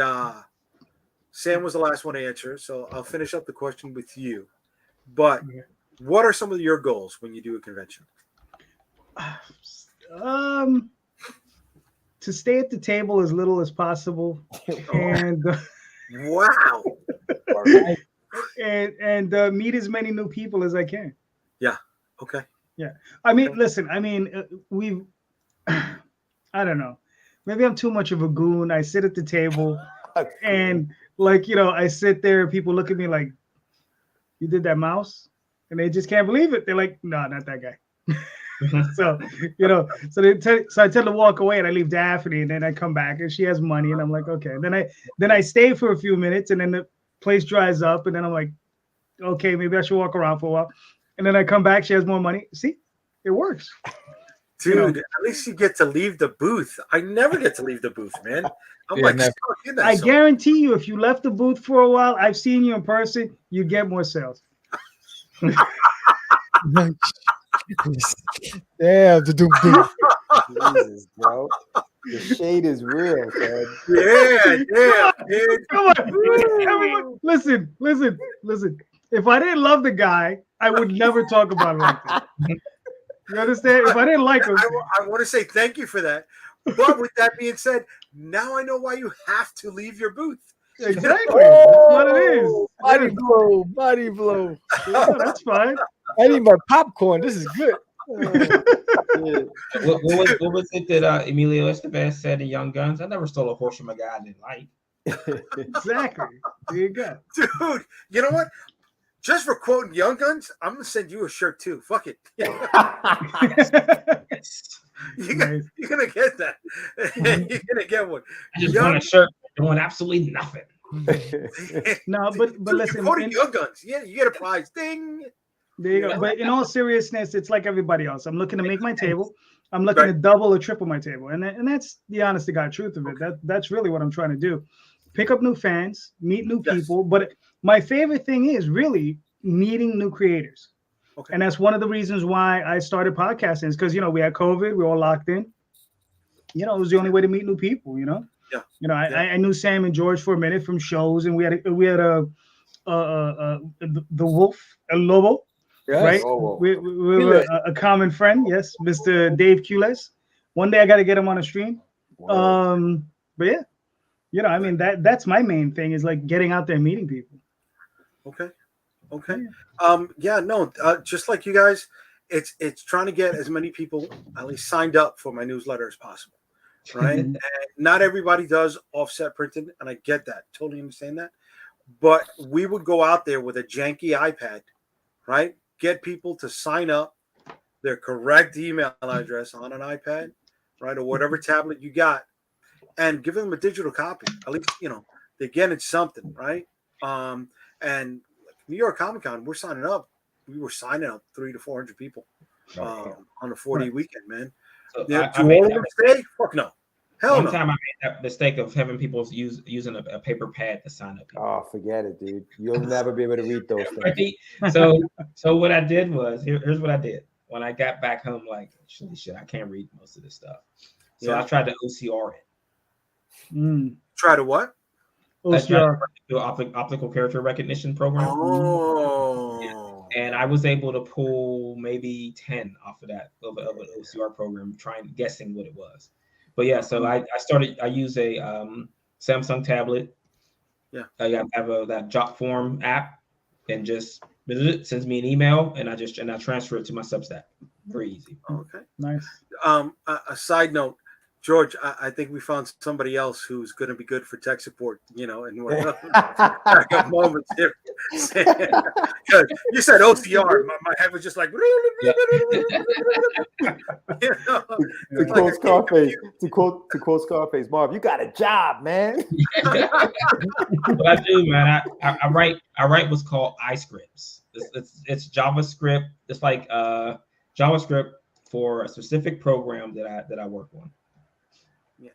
Sam was the last one to answer, so I'll finish up the question with you. But Okay. what are some of your goals when you do a convention? To stay at the table as little as possible, and Wow. meet as many new people as I can. Okay. I mean, listen. I mean, we've. I don't know. Maybe I'm too much of a goon. I sit at the table, and I sit there. People look at me like, "You did that mouse," and they just can't believe it. They're like, "No, not that guy." So so I tend to walk away, and I leave Daphne, and then I come back, and she has money, and I'm like, okay. And then I stay for a few minutes, and then the place dries up, and then I'm like, okay, maybe I should walk around for a while, and then I come back, she has more money. See, it works. Dude, at least you get to leave the booth. I never get to leave the booth, man. I'm Yeah, like never. stuck in that. I zone. guarantee you, if you left the booth for a while, I've seen you in person, you get more sales. Damn, doom. Jesus, bro. The shade is real, man. Yeah, dude. Come on, everyone, listen. If I didn't love the guy, I would never talk about it like that. You understand? If I didn't like him, I want to say thank you for that. But with that being said, now I know why you have to leave your booth. exactly. That's what it is. Body blow. Yeah, that's fine. I need my popcorn. This is good. What was it that Emilio Estevez said in Young Guns? I never stole a horse from a guy I didn't like. Exactly. There you go. Dude, you know what? Just for quoting Young Guns, I'm going to send you a shirt too. Fuck it. You're going to get that. You're going to get one. I just want a shirt doing absolutely nothing. No, but listen. You're quoting Young Guns. Yeah, you get a prize. Ding. There you go. But in all seriousness, it's like everybody else. I'm looking to make my table. I'm looking to double or triple my table, and that's the honest to God truth of it. That's really what I'm trying to do. Pick up new fans, meet new people. But my favorite thing is really meeting new creators. Okay. And that's one of the reasons why I started podcasting, is because we had COVID, we were all locked in. It was the only way to meet new people. Yeah. I knew Sam and George for a minute from shows, and we had the Wolf, El Lobo. Yes. Right, we were a common friend, yes, Mr. Dave Cules. One day I got to get him on a stream. But yeah, I mean that's my main thing, is like getting out there and meeting people. Okay. Just like you guys, it's trying to get as many people at least signed up for my newsletter as possible, right? And not everybody does offset printing, and I get that, totally understand that. But we would go out there with a janky iPad, right? Get people to sign up their correct email address on an iPad, right, or whatever tablet you got, and give them a digital copy. At least they get it something, right? And New York Comic Con, we're signing up. We were signing up 300 to 400 people on a 4-day weekend, man. So Do all of them stay? Fuck no. Hell One no. time I made that mistake of having people using a paper pad to sign up. Oh, forget it, dude. You'll never be able to read those things. Right? So what I did was here's what I did. When I got back home, like shit, I can't read most of this stuff. So I tried to OCR it. Try to what? OCR. Do optical character recognition program. Oh. And I was able to pull maybe 10 off of that of an OCR program, guessing what it was. But yeah, so I use a Samsung tablet. Yeah. I have that Jot Form app, and just it sends me an email, and I transfer it to my Substack. Very easy. Okay. Nice. A side note, George, I think we found somebody else who's going to be good for tech support, and backup moments here. You said OCR. My head was just like, to quote Scarface, to quote Scarface, Marv, you got a job, man. What I do, man, I write what's called iScripts. It's JavaScript. It's like JavaScript for a specific program that I work on. Yeah.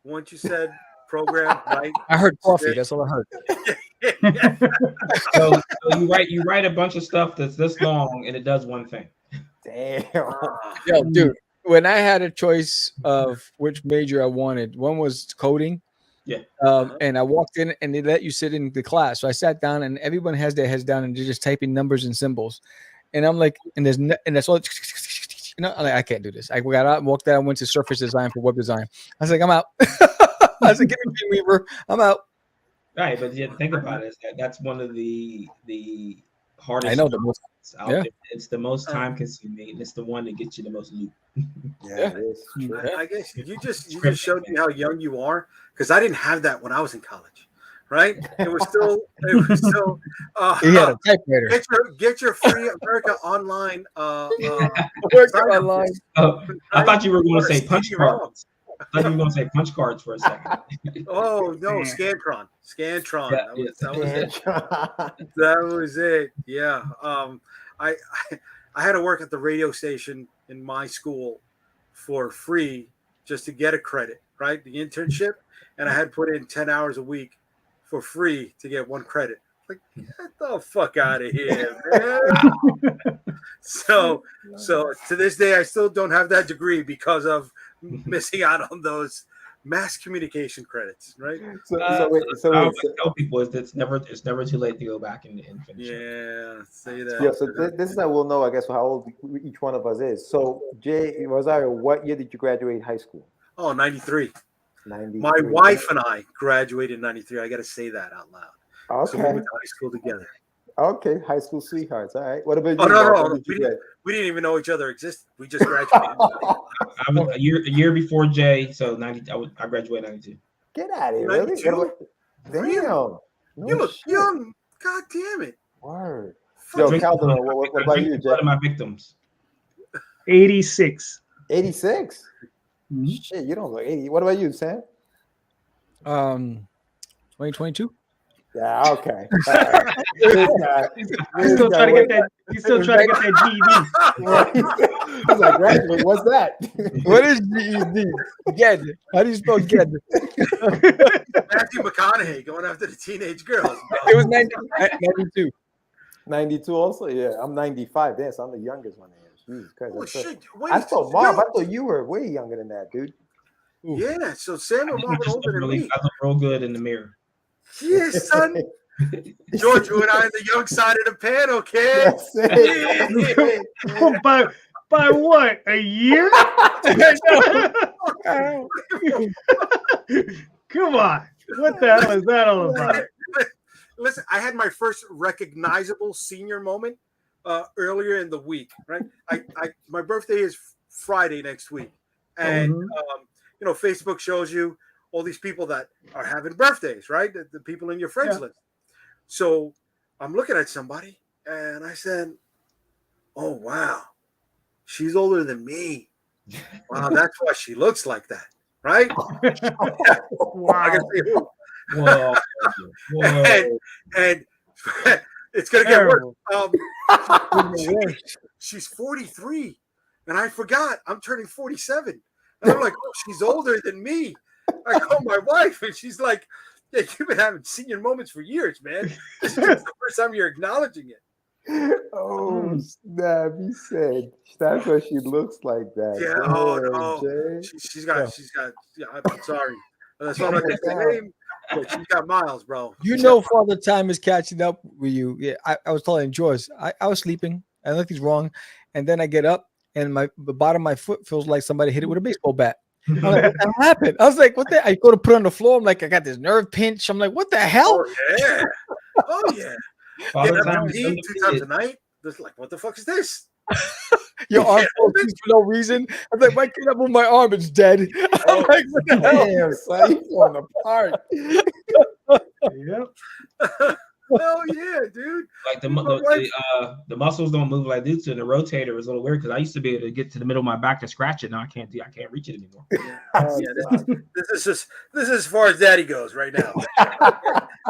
Once you said program, right? I heard coffee. That's all I heard. So you write a bunch of stuff that's this long, and it does one thing. Damn. Yo, dude, when I had a choice of which major I wanted, one was coding. Yeah. And I walked in, and they let you sit in the class. So I sat down, and everyone has their heads down, and they're just typing numbers and symbols. And I'm like, and that's all. I'm like, I can't do this. I got out, walked out, went to surface design for web design. I was like, I'm out. I was like, give me Dreamweaver. I'm out. Right, but yeah, think about it. That's one of the hardest. I know the most. Out there. It's the most time consuming, and it's the one that gets you the most loot. Yeah, it is. I guess you just showed me how young you are, because I didn't have that when I was in college. Right? It was still. He had a typewriter. Get your free America Online. Online. I thought you were going to say punch cards. I thought you were going to say punch cards for a second. Oh no, Scantron. That was it. Yeah. I had to work at the radio station in my school for free just to get a credit, right? The internship, and I had put in 10 hours a week for free to get one credit. Like, get the fuck out of here, man. So to this day, I still don't have that degree because of missing out on those mass communication credits, right? So I always tell people it's never too late to go back and finish. Yeah, say that. Yeah, so this is how we'll know, I guess, how old each one of us is. So, Jay Rosario, what year did you graduate high school? Oh, 93. 93. My wife and I graduated in 93. I got to say that out loud. Okay. So we went to high school together. Okay, high school sweethearts. All right. What about you? Oh, no. We didn't even know each other existed. We just graduated. I was a year before Jay, so 90. I graduated 92. Get out of here! Really? Damn. You look young. God damn it. Word. Yo, Calvin, what about you, Jay? One of my victims. 86. 86. Mm-hmm. Shit, you don't look 80. What about you, Sam? 2022. Yeah, okay. He's still trying to get that. He's still trying to get that GED. He's like, graduate. What's that? What is GED? Get it. How do you spell get it? Matthew McConaughey going after the teenage girls. It was 92. 92 also? Yeah, I'm 95. Yes, I'm the youngest one here. Jesus Christ. Oh, shit. I thought, Marv, I thought you were way younger than that, dude. Yeah, so Sam and Marv are older than me. I look real good in the mirror. Yes, son. George, you and I on the young side of the panel, kid. By what? A year? Come on. What the hell is that all about? Listen, I had my first recognizable senior moment earlier in the week, right? My birthday is Friday next week. And Facebook shows you all these people that are having birthdays, right? The people in your friends list. So I'm looking at somebody and I said, oh, wow, she's older than me. Wow, that's why she looks like that, right? Wow. Whoa. And it's going to get worse. She's 43 and I forgot I'm turning 47. I'm like, oh, she's older than me. I call my wife, and she's like, yeah, you've been having senior moments for years, man. This is just the first time you're acknowledging it. Oh snap! He said that's what she looks like. That. Yeah. Damn, Oh no. Jay. She's got. Yeah. I'm sorry. That's all I can say. But she's got miles, bro. You know, Father Time is catching up with you. Yeah, I was telling Joyce, I was sleeping. I looked wrong, and then I get up, and the bottom of my foot feels like somebody hit it with a baseball bat. I'm like, what the hell happened? I was like, what the? I go to put it on the floor. I'm like, I got this nerve pinch. I'm like, what the hell? Oh yeah. Oh yeah. Father Yeah, Time is 2 times a night. Just like, what the fuck is this? Your arm for no reason. I was like, why can't I move my arm? It's dead. I'm like, what the hell? Damn, son, he's falling apart. Yep. Hell yeah, dude. Like the muscles don't move like this, and the rotator is a little weird because I used to be able to get to the middle of my back to scratch it. Now I can't reach it anymore. Yeah, this is as far as daddy goes right now.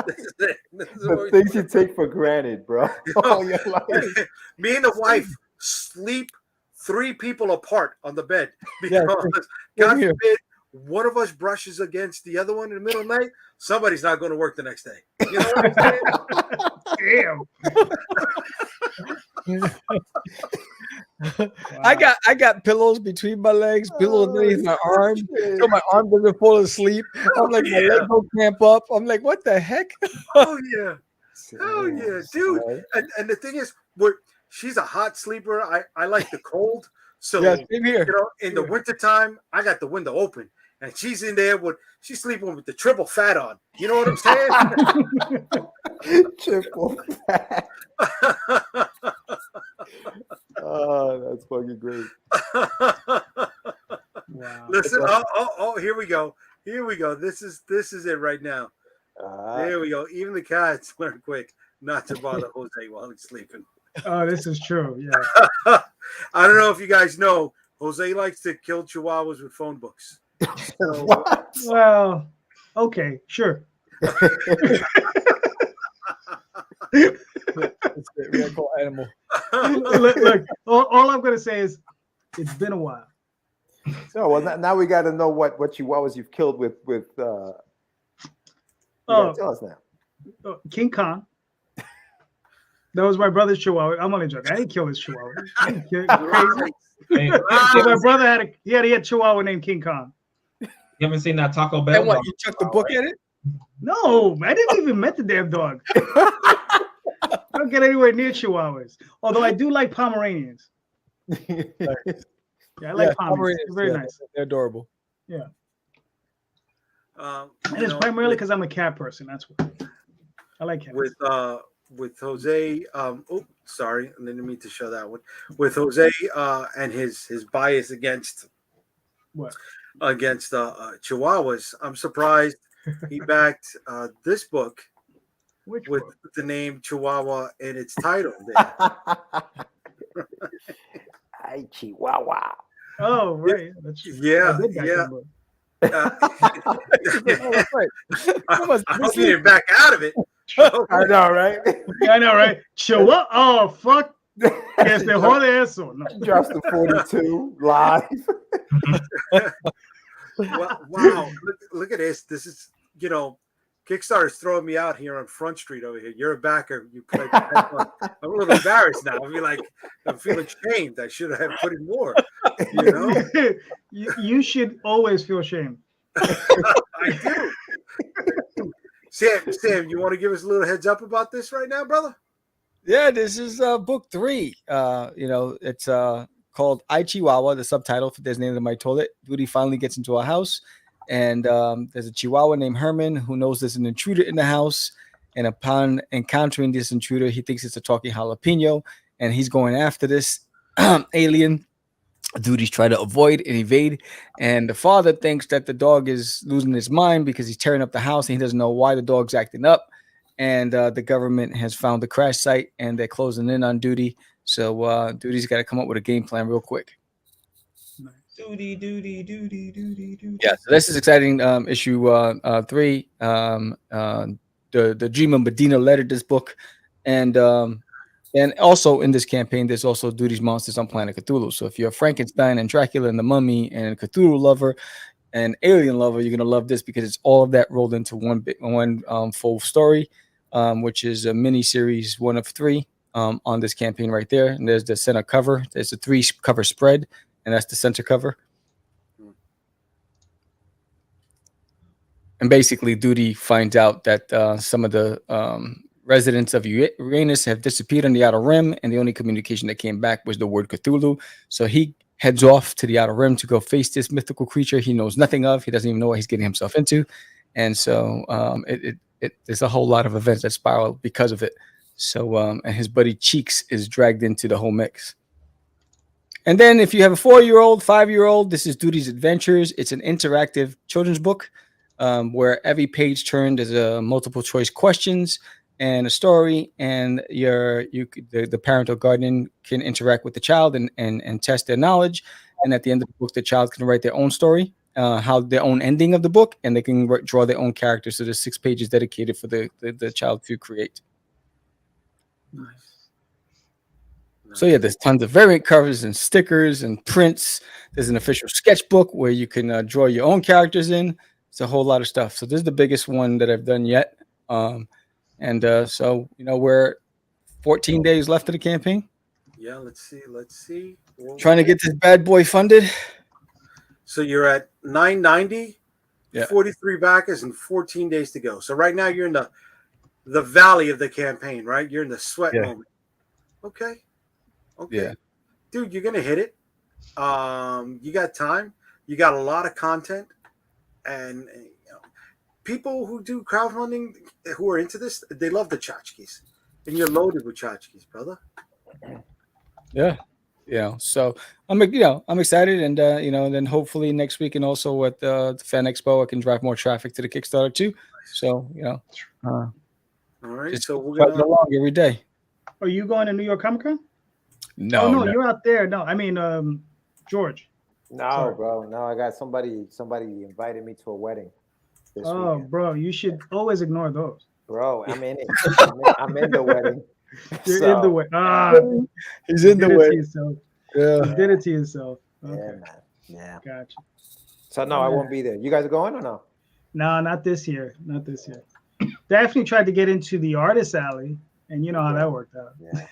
This is it. This is The things you take for granted, bro. Oh, your life. Me and the wife sleep 3 people apart on the bed because God forbid one of us brushes against the other one in the middle of the night. Somebody's not going to work the next day. You know what I'm saying? Damn. I got pillows between my legs, pillows underneath my arm, so my arm doesn't fall asleep. I'm like, my leg don't cramp up. I'm like, what the heck? Oh yeah. Oh yeah, dude. And the thing is, she's a hot sleeper. I like the cold. So same here. You know, in the wintertime, I got the window open. And she's in there she's sleeping with the triple fat on. You know what I'm saying? Triple fat. Oh, that's fucking great. Wow. Listen, here we go. Here we go. This is it right now. There we go. Even the cats learn quick not to bother Jose while he's sleeping. Oh, this is true. Yeah. I don't know if you guys know, Jose likes to kill chihuahuas with phone books. So, What? Well, okay, sure. We gotta call animal. Look, all I'm gonna say is it's been a while. So well, now we got to know what chihuahuas you've killed with. You Oh. gotta tell us now. King Kong. That was my brother's chihuahua. I'm only joking. I didn't kill his chihuahua. I didn't kill crazy. Hey, My brother had a chihuahua named King Kong. you haven't seen that Taco Bell? And what? dog? You chucked the book at it? No, I didn't even met the damn dog. I don't get anywhere near chihuahuas. Although I do like Pomeranians. Yeah, I like Pomeranians. They're very nice. They're adorable. Yeah. you And it's know, primarily because I'm a cat person. That's why. I like cats. with Jose. Sorry, I didn't mean to show that one. With Jose and his bias against What? Chihuahuas, I'm surprised he backed this book Which with book? the name Chihuahua in its title. There. Ay, Chihuahua. Oh, right. That's Yeah, I did back yeah. that book. I'm getting back out of it. I know, right? Yeah, I know, right? Chihuahua. Oh, fuck. Que se jode eso. No. Drops to 42 live. Wow, look at this. This is, Kickstarter's throwing me out here on Front Street over here. You're a backer. You play. I'm a little embarrassed now. I'm feeling shamed. I should have put in more. You should always feel shame. I do. Sam, you want to give us a little heads up about this right now, brother? Yeah, this is book 3. It's called I Chihuahua. The subtitle for this name of my toilet. Duty finally gets into a house, and there's a Chihuahua named Herman who knows there's an intruder in the house. And upon encountering this intruder, he thinks it's a talking jalapeno, and he's going after this alien. Duty's trying to avoid and evade, and the father thinks that the dog is losing his mind because he's tearing up the house, and he doesn't know why the dog's acting up. And the government has found the crash site, and they're closing in on Duty. So Duty's got to come up with a game plan real quick. Duty. Yeah, so this is exciting. Issue 3. The Dream of Medina lettered this book, and And also in this campaign, there's also Duty's Monsters on Planet Cthulhu. So if you're a Frankenstein and Dracula and the Mummy and a Cthulhu lover and alien lover, you're gonna love this because it's all of that rolled into one full story, which is a mini series, 1 of 3 on this campaign right there. And there's the center cover. There's a 3 cover spread, and that's the center cover. And basically, Duty finds out that some of the residents of Uranus have disappeared on the Outer Rim, and the only communication that came back was the word Cthulhu. So he heads off to the Outer Rim to go face this mythical creature he knows nothing of. He doesn't even know what he's getting himself into. And so there's a whole lot of events that spiral because of it. So and his buddy Cheeks is dragged into the whole mix. And then if you have a 4-year-old, 5-year-old, this is Duty's Adventures. It's an interactive children's book where every page turned is a multiple choice questions and a story, and the parent or guardian can interact with the child and test their knowledge. And at the end of the book, the child can write their own story, how their own ending of the book, and they can draw their own characters. So there's 6 pages dedicated for the child to create. Nice. So yeah, there's tons of variant covers and stickers and prints. There's an official sketchbook where you can draw your own characters in. It's a whole lot of stuff. So this is the biggest one that I've done yet. So we're 14 days left of the campaign. Yeah, let's see. Trying to get this bad boy funded. So you're at 990, Yeah. 43 backers, and 14 days to go. So right now you're in the valley of the campaign, right? You're in the sweat moment. Okay. Yeah. Dude, you're gonna hit it. You got time. You got a lot of content, and people who do crowdfunding who are into this, they love the tchotchkes, and you're loaded with tchotchkes, brother. Yeah. So I'm excited, and then hopefully next week and also at the Fan Expo, I can drive more traffic to the Kickstarter too. So all right. just So we're gonna along every day. Are you going to New York Comic Con? No, you're out there. No, I mean George. No, Sorry. bro. No, I got somebody invited me to a wedding this weekend. Bro, you should always ignore those. Bro, I'm in it. I'm in the wedding. You're in the way. He's in the way. You did it to yourself. Okay. Yeah, man. Yeah. Gotcha. So no, I won't be there. You guys are going or no? No, not this year. Not this year. Daphne tried to get into the artist alley, and you know how that worked out. Yeah.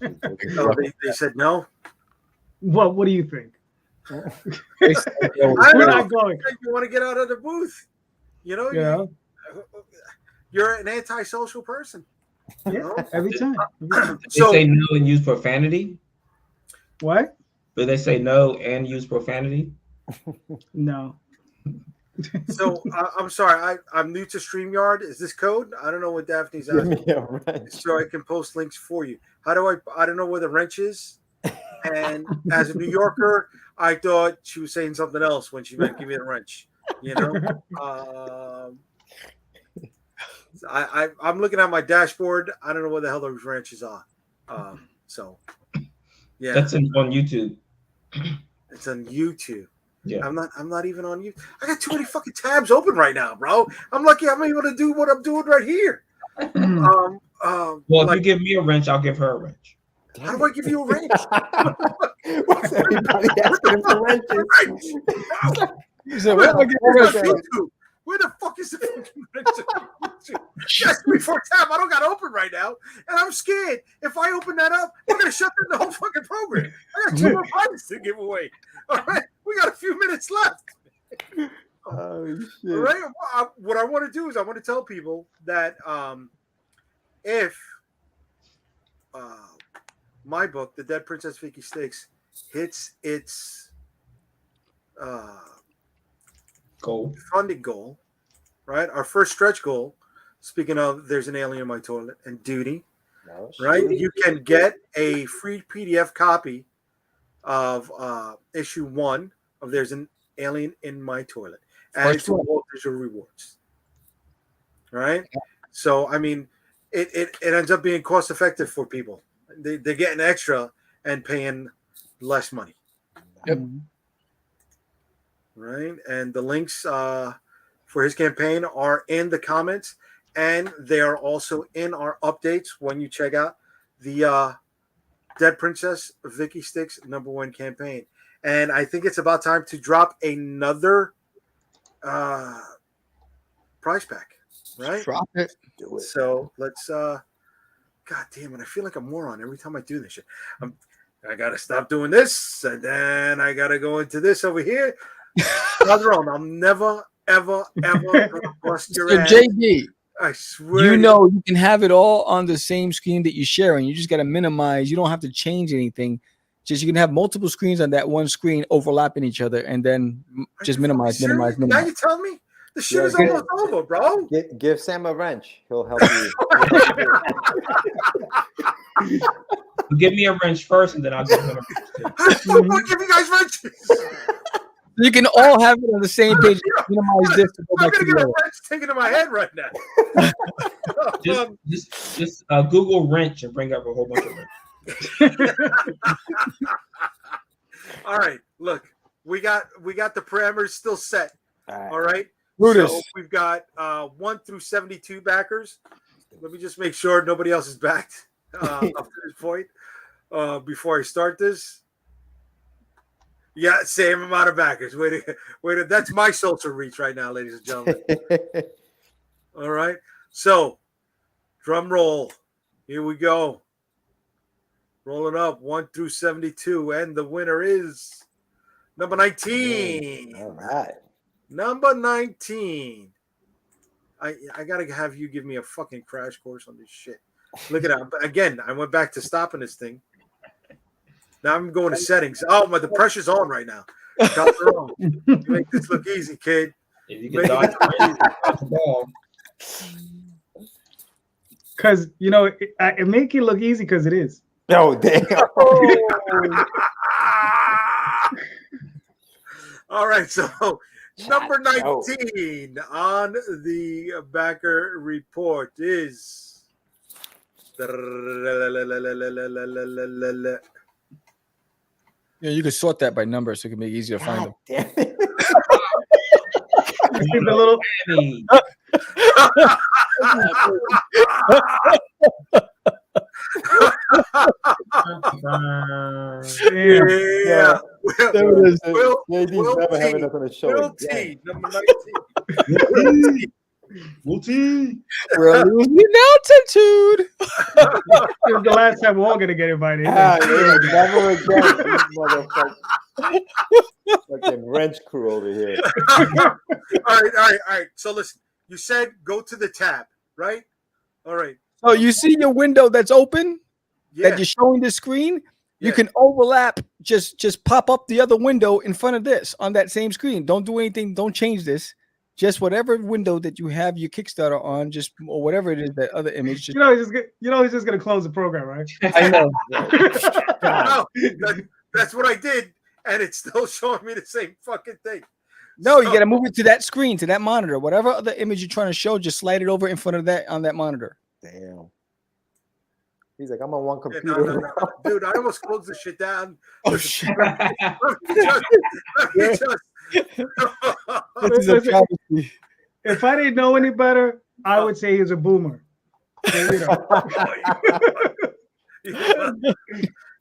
no, they said no. What do you think? I We're don't know. not going. You want to get out of the booth. Yeah. You're an antisocial person. Yeah, every time. They say no and use profanity. What? Do they say no and use profanity? No. So I'm sorry, I'm new to StreamYard. Is this code? I don't know what Daphne's Give asking. me a wrench. So I can post links for you. How do I don't know where the wrench is. And as a New Yorker, I thought she was saying something else when she meant give me the wrench. I'm looking at my dashboard. I don't know what the hell those wrenches are. So yeah, That's on YouTube. it's on YouTube. Yeah. I'm not even on YouTube. I got too many fucking tabs open right now, bro. I'm lucky I'm able to do what I'm doing right here. Well, if you give me a wrench, I'll give her a wrench. How do I give you a wrench? What's everybody asking for wrenches? He said, "Where do I get the Where's wrench?" YouTube? Where the fuck is the fucking wrench? Yes, before tab, I don't got open right now, and I'm scared. If I open that up, we're gonna shut down the whole fucking program. I got 2 more prizes to give away. All right, we got a few minutes left. Oh shit! All right, what I want to do is I want to tell people that if my book, The Dead Princess Vicky Styx, hits its funding goal, right? Our first stretch goal. Speaking of, there's an alien in my toilet and Duty, right? You can get a free PDF copy of issue 1 of There's an Alien in My Toilet, and to all digital rewards. Right? So I mean, it ends up being cost effective for people. They're getting extra and paying less money. Yep. Right, and the links for his campaign are in the comments, and they are also in our updates when you check out the Dead Princess Vicky Styx #1 campaign. And I think it's about time to drop another prize pack, right? Drop it. Do it. So let's God damn it, I feel like a moron every time I do this shit. I gotta stop doing this, and then I gotta go into this over here. I'm never, ever gonna bust your So ass. JD, I swear. you know you can have it all on the same screen that you're sharing. You just got to minimize. You don't have to change anything. Just you can have multiple screens on that one screen overlapping each other, and then just minimize. Now you tell me the shit is almost over, bro. Give Sam a wrench. He'll help you. Give me a wrench first, and then I'll give him a wrench too. I'm gonna give you guys wrenches. You can all have it on the same page. Minimize this to go I'm back to gonna get the a other. wrench taken to my head right now. Just Google wrench and bring up a whole bunch of wrenches. All right, look, we got the parameters still set. All right. Brutus. So we've got 1 through 72 backers. Let me just make sure nobody else is backed up to this point before I start this. Yeah, same amount of backers. Wait, that's my social reach right now, ladies and gentlemen. All right. So, drum roll. Here we go. Roll it up 1 through 72, and the winner is number 19. All right. Number 19. I gotta have you give me a fucking crash course on this shit. Look at that. Again, I went back to stopping this thing. Now I'm going to settings. Oh, the pressure's on right now. You make this look easy, kid. If you can dodge the ball. Because it make it look easy because it is. Oh damn! All right, so number 19 on the backer report is. Yeah, you can sort that by number, so it can make it easier to find them. Damn it. The little Yeah. JD's never having nothing to show. Will T, number 19. We're losing altitude. It's the last time we're all gonna get invited. Never again, motherfucker. Fucking wrench crew over here. All right. So listen, you said go to the tab, right? All right. So you see your window that's open Yeah. that you're showing the screen. You Yeah. can overlap. Just pop up the other window in front of this on that same screen. Don't do anything. Don't change this. Just whatever window that you have your Kickstarter on, just or whatever it is, that other image. Just, he's just gonna close the program, right? I know. No, that's what I did, and it's still showing me the same fucking thing. No, you got to move it to that screen, to that monitor. Whatever other image you're trying to show, just slide it over in front of that on that monitor. Damn. He's like, I'm on one Yeah, computer. no. Dude, I almost closed this shit down. Oh shit! Listen, if I didn't know any better, I would say he's a boomer. So,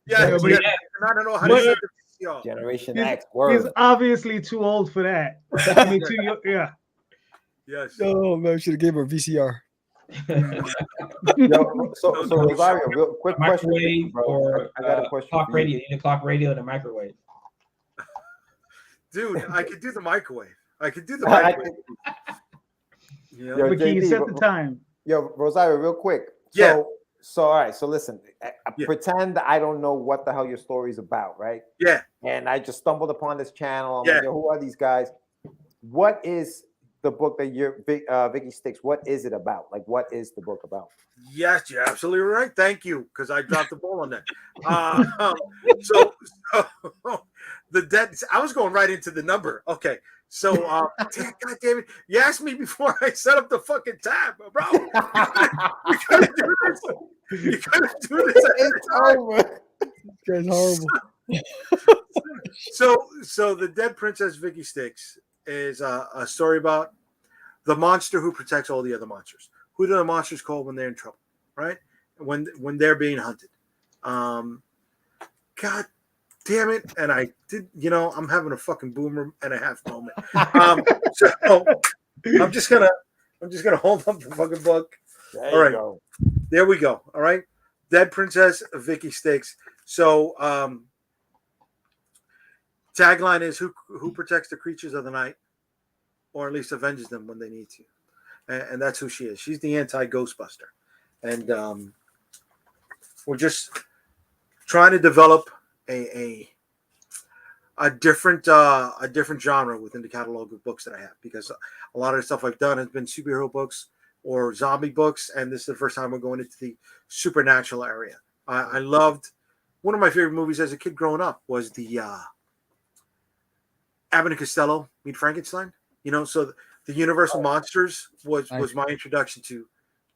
Yeah, but I don't know how to set the VCR. Generation He's- X. he's Word. obviously too old for that. I mean, yeah. Yes. Oh man, I should have gave her a VCR. Yo, so Rosario, real quick question, Microwave bro. or I got a question. clock for you. radio. You need a clock radio and a microwave. Dude, I could do the microwave. I microwave. Yeah. Yo, But can you JD, set the time? Yo, Rosario, real quick. Yeah. So all right. So listen, Yeah. pretend I don't know what the hell your story's about, right? Yeah. And I just stumbled upon this channel. I'm Yeah. like, yo, who are these guys? What is the book that you're Vicky Styx? What is it about? Like, what is the book about? Yes, you're absolutely right. Thank you, because I dropped the ball on that. So the debt. I was going right into the number. Okay, so God damn it, you asked me before I set up the fucking tab, bro. You gotta do this. You gotta do this. It's over. This guy's horrible. So the Dead Princess Vicky Styx is a story about the monster who protects all the other monsters. Who do the monsters call when they're in trouble, right? when they're being hunted. God damn it! And I did, I'm having a fucking boomer and a half moment. So I'm just gonna hold up the fucking book. There All right, you go. there we go. All right, Dead Princess Vicky Styx. So tagline is who protects the creatures of the night, or at least avenges them when they need to, and that's who she is. She's the anti-Ghostbuster, and we're just trying to develop a different genre within the catalog of books that I have, because a lot of the stuff I've done has been superhero books or zombie books, and this is the first time we're going into the supernatural area. I loved one of my favorite movies as a kid growing up was the Abbott and Costello Meet Frankenstein. So the Universal Monsters was my introduction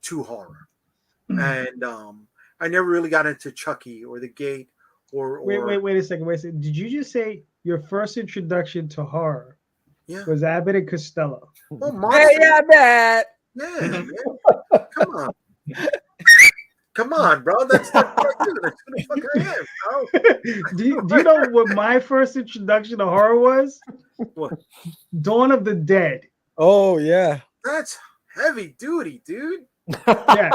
to horror, and I never really got into Chucky or The Gate or Wait a second. Did you just say your first introduction to horror was Abbott and Costello? Oh, Hey, yeah, Matt. Yeah, man. Come on, bro. That's who the fuck I am, bro. Do you know what my first introduction to horror was? What? Dawn of the Dead. Oh yeah. That's heavy duty, dude. Yeah.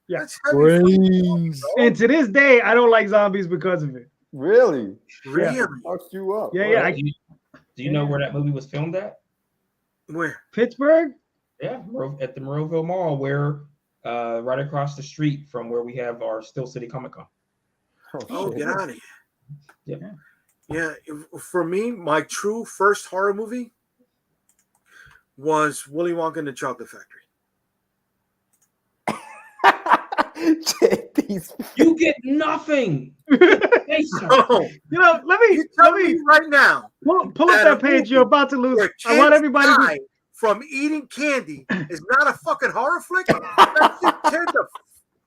That's heavy Brains. bro. And to this day, I don't like zombies because of it. Really? Really? Fucked you up. Yeah. Do you know where that movie was filmed at? Where? Pittsburgh? Yeah, at the Monroeville Mall, where right across the street from where we have our Still City Comic Con. Oh, shit. get out of here. Yep. Yeah. For me, my true first horror movie was Willy Wonka and the Chocolate Factory. You get nothing. Hey, son. Oh, Let me right now. pull up that page. You're about to lose. Where I want kids everybody die from eating candy is not a fucking horror flick. That shit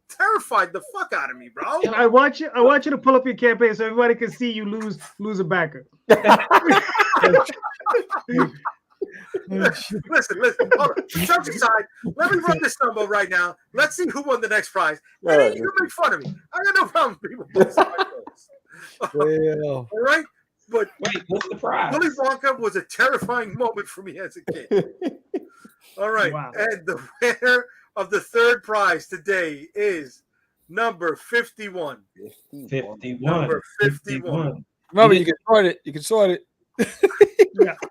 terrified the fuck out of me, bro. I want you to pull up your campaign so everybody can see you lose a backer. Listen. Hold on. Jokes aside, let me run this number right now. Let's see who won the next prize. And then you can make fun of me. I got no problem with people posting my photos. All right? But Wait, what's the prize? Willy Wonka was a terrifying moment for me as a kid. All right. Wow. And the winner of the third prize today is number 51. 51. Number 51. Remember, you can sort it. You can sort it.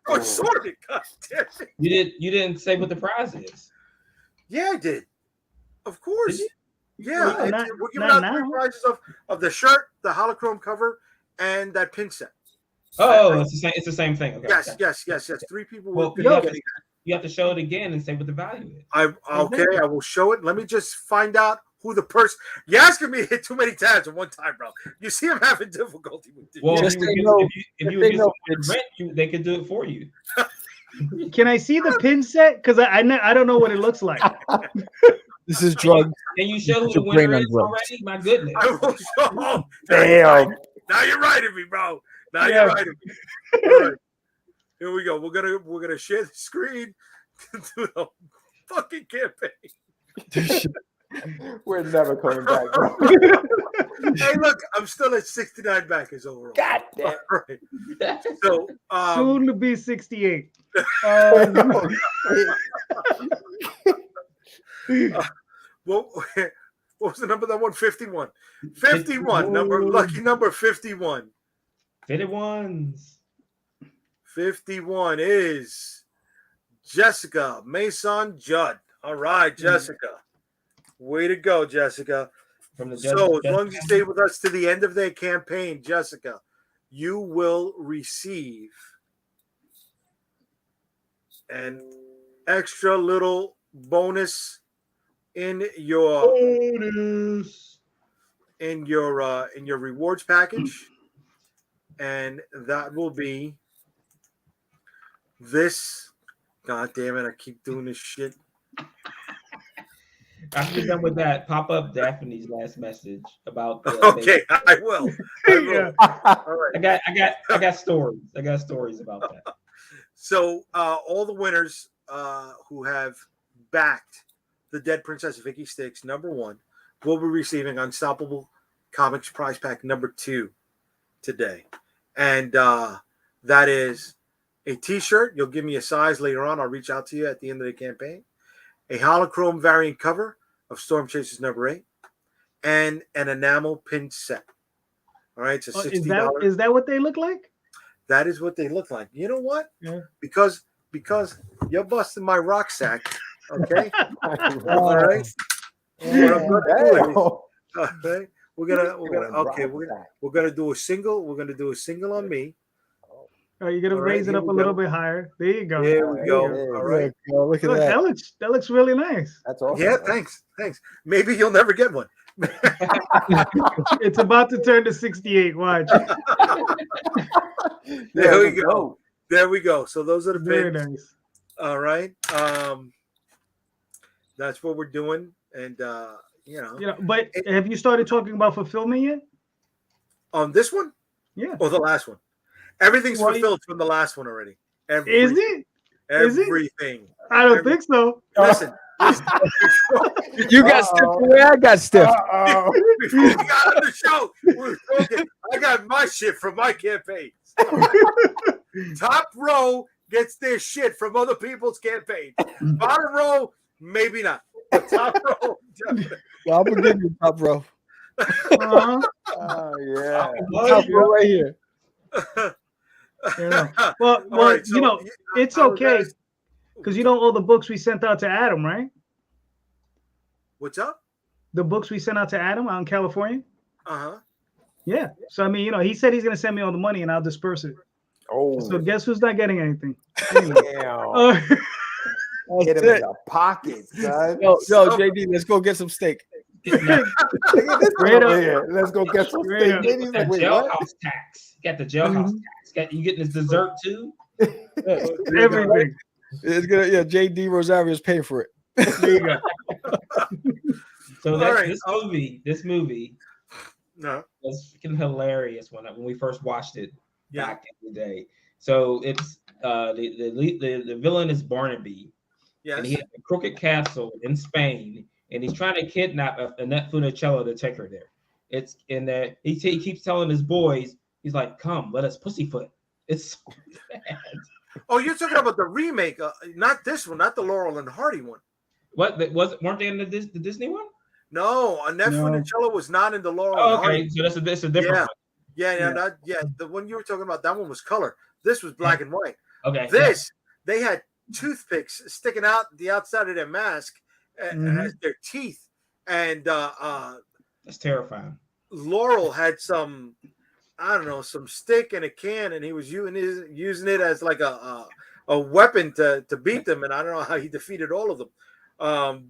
Oh, sorted. God damn it. You didn't say what the prize is. Yeah, I did. Of course. Did Yeah. Well, we're giving not out three now. prizes of the shirt, the holochrome cover, and that pin set. Oh, it's the same thing. Okay. Yes. 3 people Well, will be getting you have to show it again and say what the value is. I will show it. Let me just find out who the person. You're asking me to hit too many tabs at one time, bro. You see, I'm having difficulty with this. Well, Just if they you know- would get they know someone to rent, they could do it for you. Can I see the pin set? Because I don't know what it looks like. This is drugs. Can you show who It's the your brain winner on is drugs. already? My goodness. I will show. Damn. Now you're right at me, bro. Now Yeah. you're right at me. All right. Here we go. We're gonna share the screen to do the fucking campaign. We're never coming back. Bro. Hey, look, I'm still at 69 backers overall. God damn. All right. So, Soon to be 68. what was the number that one? 51. 51. Lucky number 51. Fitted ones. 51 is Jessica Mason Judd. All right, Jessica. Way to go, Jessica. From the So, as long as you stay with us to the end of their campaign, Jessica, you will receive an extra little bonus in your rewards package, and that will be this. God damn it! I keep doing this shit. After you're done with that, pop up Daphne's last message about. Okay, I will. Yeah. All right. I got stories. I got stories about that. So all the winners who have backed the Dead Princess Vicky Styx #1 will be receiving Unstoppable Comics Prize Pack number 2 today. And that is a t-shirt. You'll give me a size later on. I'll reach out to you at the end of the campaign. A holochrome variant cover of Storm Chasers number 8. And an enamel pin set. All right, it's a $60. Is that what they look like? That is what they look like. You know what? Yeah. Because you're busting my rucksack. Okay. All right. What I'm gonna do is, all right, we're gonna do a single. We're gonna do a single on me. Oh, you're gonna All right, raise it here up a we little go. bit higher. There you go. There we go. it is. All right. Look at Look, that. that looks really nice. That's awesome. Yeah. Thanks. Maybe you'll never get one. It's about to turn to 68. Watch. There we go. There we go. So those are the Very pins. nice. All right. That's what we're doing, and But have you started talking about fulfillment yet? on this one Yeah. or the last one, everything's Well, fulfilled from the last one already. Is it? Is it? Everything. I don't think so. Listen. You got stiff the way I got stiff. Before we got on the show, we were talking. I got my shit from my campaigns. Top row gets their shit from other people's campaigns. Bottom row, maybe not. But top row, definitely. Well, I'm gonna give you top row. Uh-huh. Oh yeah. Top row right here. Yeah. Well, All right, so it's I was okay asked- because you know all the books we sent out to Adam, right? What's up? The books we sent out to Adam out in California. Uh-huh. Yeah. So I mean, he said he's gonna send me all the money and I'll disperse it. Oh, So guess who's not getting anything? Anyway. damn. Get him in the pocket, son. Yo, JD, let's go get some steak. Look at this Straight over up. here. Let's go get some Straight steak. up. Maybe he's That like, wait, what? jailhouse tax. You got the jailhouse tax. You getting this dessert too? Everything. It's gonna, JD Rosario is paying for it. There you go. So All that's right, this movie No. was freaking hilarious when we first watched it Yeah. back in the day. So it's the villain is Barnaby, Yes. and he has a crooked castle in Spain, and he's trying to kidnap Annette Funicello to take her there. It's in there. He keeps telling his boys, he's like, "Come, let us pussyfoot." It's so bad. Oh, you're talking about the remake, not this one, not the Laurel and Hardy one. Weren't they in the Disney one? No, Annette No. Funicello was not in the Laurel Oh, and Hardy. okay, so that's a different one. Yeah. The one you were talking about, that one was color. This was black and white. Okay. This, they had toothpicks sticking out the outside of their mask as their teeth. And that's terrifying. Laurel had some, I don't know, some stick and a can, and he was using it as like a weapon to beat them. And I don't know how he defeated all of them.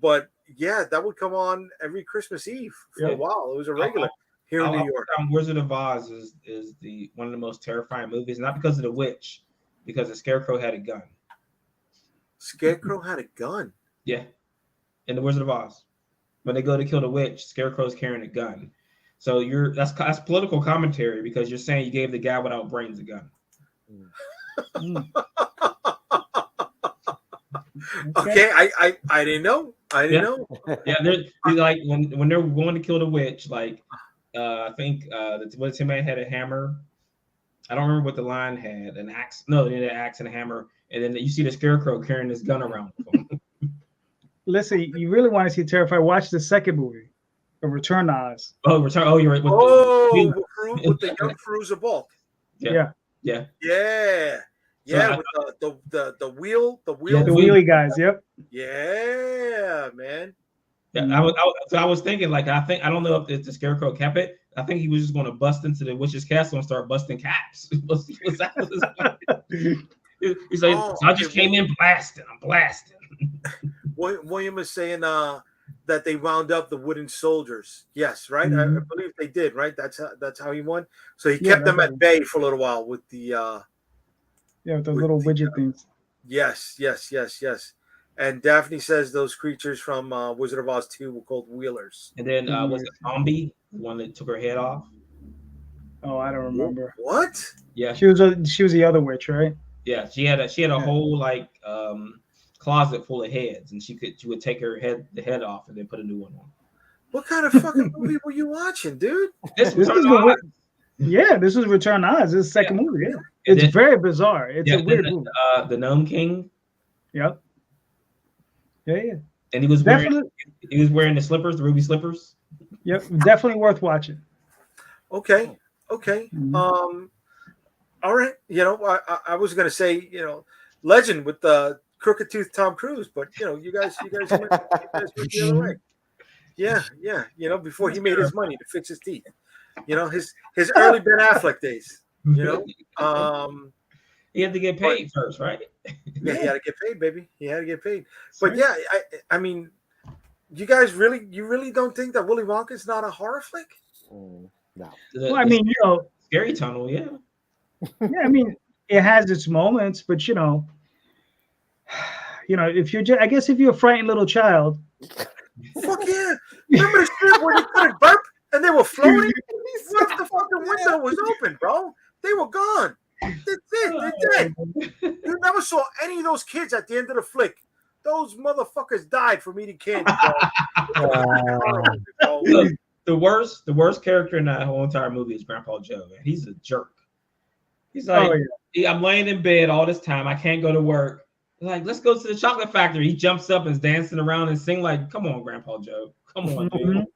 But yeah, that would come on every Christmas Eve for a while. It was a regular here in New York. Wizard of Oz is the one of the most terrifying movies, not because of the witch, because the Scarecrow had a gun. Scarecrow had a gun. Yeah, in the Wizard of Oz, when they go to kill the witch, Scarecrow's carrying a gun. So that's political commentary because you're saying you gave the guy without brains a gun. Okay, I didn't know. I didn't know. Yeah, they're like when they're going to kill the witch, like I think the Tin Man had a hammer. I don't remember what the line had, an axe. No, they had an axe and a hammer, and then you see the Scarecrow carrying this gun around with him. Listen, you really want to see Terrified? Watch the second movie, The Return to Oz. Oh, Return. Oh, you're right. With the young Fruza Balk. Yeah. Yeah, So with the wheel, The wheelie guys. Yep. Yeah, man. Yeah, I was thinking, like, I don't know if the Scarecrow kept it. I think he was just going to bust into the witch's castle and start busting caps. He's like, so I just came in blasting. I'm blasting. William was saying that they wound up the wooden soldiers. Yes, right. I believe they did. Right. That's how he won. So he kept them at bay for a little while with the with those little widget things. Yes. And Daphne says those creatures from Wizard of Oz 2 were called wheelers. And then was it Zombie, the one that took her head off? Oh, I don't remember. What? Yeah, She was the other witch, right? yeah. She had a whole like closet full of heads, and she would take the head off and then put a new one on. What kind of fucking movie were you watching, dude? This This Return is to the Oz. Yeah, this is Return to Oz. This is the second movie. Yeah, And it's then- very bizarre. It's yeah, a weird then movie. the Gnome King, Yep. Yeah. and he was Definitely. wearing the slippers, the ruby slippers. Yep. Definitely worth watching. Okay. Mhm. All right. I was gonna say, legend with the crooked tooth Tom Cruise, but you guys went the other way. Yeah. Before he made his money to fix his teeth. His early Ben Affleck days. He had to get paid first, right? Yeah, he had to get paid, baby. He had to get paid. But yeah, I mean, you guys really don't think that Willy Wonka is not a horror flick? No. Well, I mean, Scary Tunnel, yeah. yeah, I mean, it has its moments, but if you're just, I guess if you're a frightened little child, Fuck yeah! Remember the shit where they couldn't burp and they were floating? What if the fucking window was open, bro? They were gone. That's it. They're dead. You never saw any of those kids at the end of the flick. Those motherfuckers died from eating candy, bro. Look, the worst character in that whole entire movie is Grandpa Joe, man. He's a jerk. He's like, I'm laying in bed all this time. I can't go to work. Like, let's go to the chocolate factory. He jumps up and is dancing around and sing like, come on, Grandpa Joe. Come on, dude.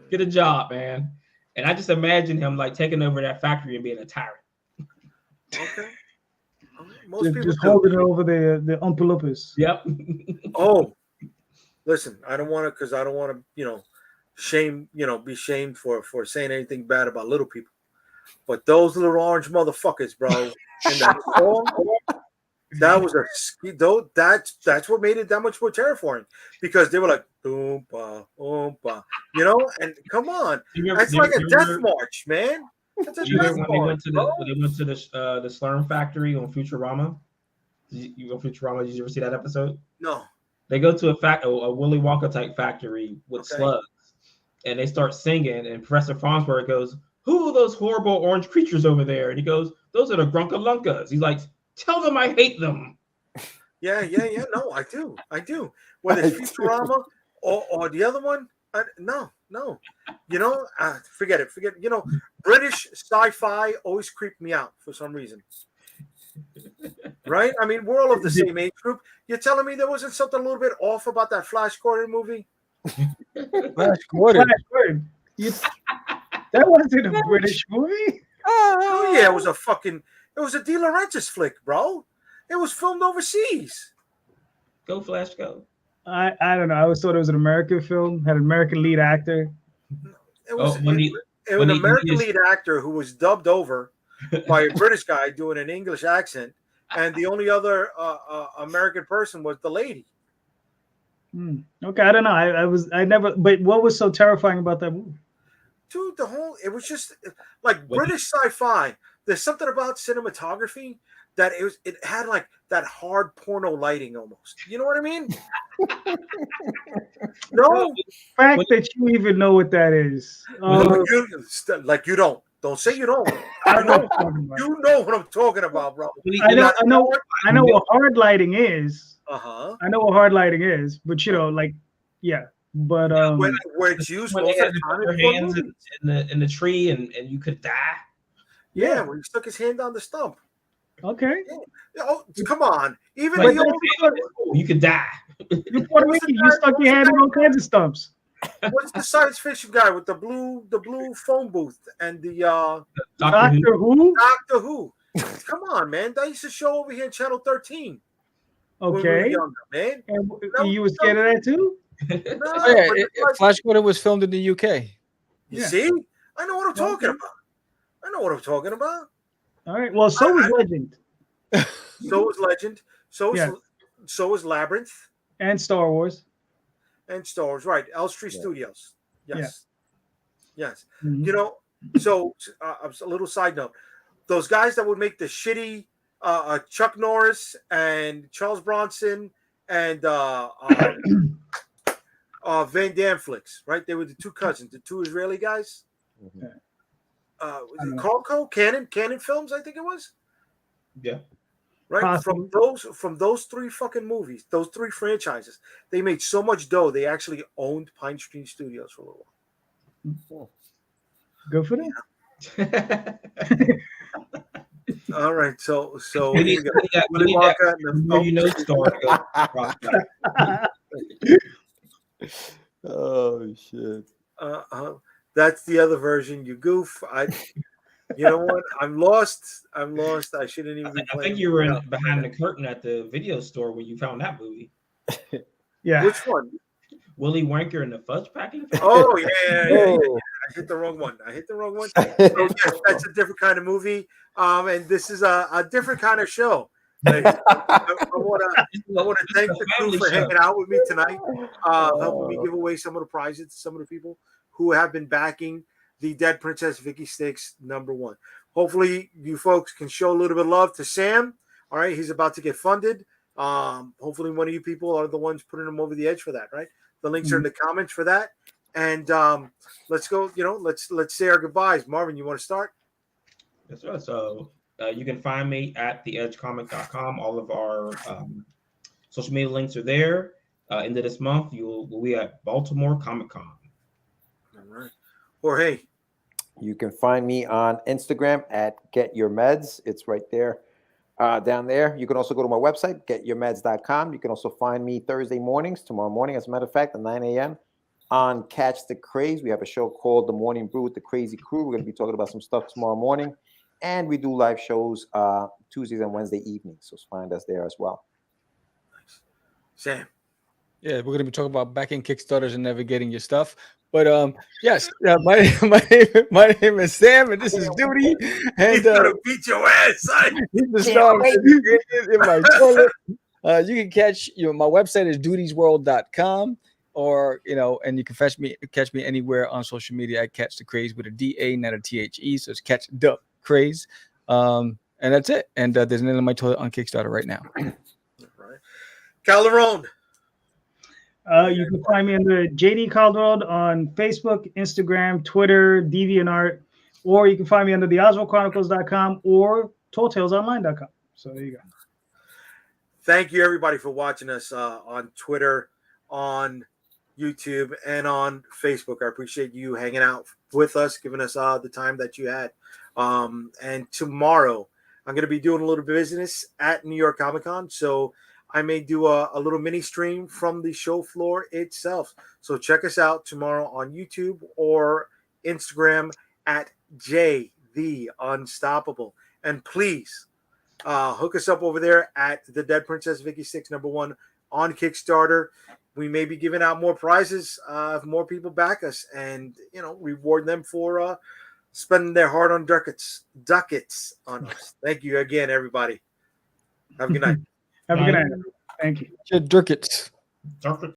Get a job, man. And I just imagine him like taking over that factory and being a tyrant. Okay. Most people just holding over the Oompa Loompas. Yep. Oh, listen, I don't want to, shame, be shamed for saying anything bad about little people. But those little orange motherfuckers, bro, in that song, that was that's what made it that much more terrifying, because they were like oompa oompa, and come on, it's like a death march, man. It's a death march. When they went to the Slurm factory on Futurama. You on Futurama? Did you ever see that episode? No. They go to a Willy Wonka type factory with slugs, and they start singing. And Professor Farnsworth goes, "Who are those horrible orange creatures over there?" And he goes, "Those are the Grunkalunkas." He's like, "Tell them I hate them." Yeah. No, I do. Whether it's Futurama or the other one, no. Forget it. British sci-fi always creeped me out for some reason. Right? I mean, we're all of the same age group. You're telling me there wasn't something a little bit off about that Flash Gordon movie? Flash Gordon. That wasn't a British movie. Oh yeah, it was a De Laurentiis flick, bro. It was filmed overseas. Go Flash, go. I don't know. I always thought it was an American film. Had an American lead actor. It was an American lead actor who was dubbed over by a British guy doing an English accent, and the only other American person was the lady. Okay, I don't know. I never. But what was so terrifying about that movie? Dude, it was just like British sci-fi. There's something about cinematography that it had like that hard porno lighting almost. You know what I mean? No, the fact that you even know what that is. You don't. Don't say you don't. You know what I'm talking about, bro. I know what hard lighting is. I know what hard lighting is, but But where it's used when most they of had the to time put their hands in the tree and you could die. Yeah, when he stuck his hand on the stump. Okay. Yeah. Oh, come on. Even you could die. You're Puerto Rican. You stuck your hand in all kinds of stumps. What's the science fiction guy with the blue phone booth and the Doctor Who? Doctor Who. Come on, man. That used to show over here in Channel 13. Okay. When we were younger, man. And you were scared of that too? No, Flash Gordon was filmed in the UK. You see? I know what I'm talking about. All right. Well, so was Legend. So was Legend. So was Labyrinth. And Star Wars. And Star Wars, right. Elstree Studios. Yes. Mm-hmm. So a little side note. Those guys that would make the shitty Chuck Norris and Charles Bronson and Van Damme flicks, right? They were the two cousins, the two Israeli guys. Was it Carlco? Canon Films, I think it was. Yeah. Right? Possibly. From those three fucking movies, those three franchises, they made so much dough. They actually owned Pine Street Studios for a little while. Good for them. All right, so We here need, we go. that, we Willy need that Wonka and more you know story to go. Oh shit. That's the other version. You goof. You know what? I'm lost. I shouldn't even be I playing. think you were behind the curtain at the video store when you found that movie. Yeah. Which one? Willy Wonka and the Fudge Packing Factory? Oh yeah. Oh. I hit the wrong one. So yes, that's a different kind of movie. And this is a different kind of show. Like, I want to thank the crew for hanging out with me tonight, helping me give away some of the prizes to some of the people who have been backing the Dead Princess Vicky Styx #1. Hopefully, you folks can show a little bit of love to Sam. All right, he's about to get funded. Hopefully, one of you people are the ones putting him over the edge for that. Right, the links are in the comments for that. And let's go. Let's say our goodbyes. Marvin, you want to start? Yes, sir. So you can find me at theedgecomic.com. All of our social media links are there. End of this month, we'll be at Baltimore Comic Con. All right. Jorge. You can find me on Instagram at Get Your Meds. It's right there, down there. You can also go to my website, getyourmeds.com. You can also find me Thursday mornings, tomorrow morning, as a matter of fact, at 9 a.m. on Catch the Craze. We have a show called The Morning Brew with the Crazy Crew. We're going to be talking about some stuff tomorrow morning. And we do live shows Tuesdays and Wednesday evenings. So find us there as well. Nice. Sam. Yeah, we're gonna be talking about backing Kickstarters and navigating your stuff. But yes, my name is Sam, and this is Duty. And He's gonna beat your ass, son. he's the star in my toilet. You can catch my website is dutiesworld.com, or and you can catch me anywhere on social media. I Catch the Craze with a DA, not a THE, so it's Catch the Craze. And that's it. And there's an in my toilet on Kickstarter right now. All right. Calderon. You can find me under JD Calderon on Facebook, Instagram, Twitter, DeviantArt, or you can find me under theoswaldchronicles.com or talltalesonline.com. So there you go. Thank you, everybody, for watching us on Twitter, on YouTube, and on Facebook. I appreciate you hanging out with us, giving us the time that you had. And tomorrow, I'm going to be doing a little business at New York Comic Con, so I may do a little mini stream from the show floor itself. So check us out tomorrow on YouTube or Instagram at the Unstoppable. And please hook us up over there at the Dead Princess Vicky Styx #1 on Kickstarter. We may be giving out more prizes if more people back us, and reward them for spending their hard-earned ducats on us. Thank you again, everybody. Have a good night. Have a good night. Thank you. Dirkets.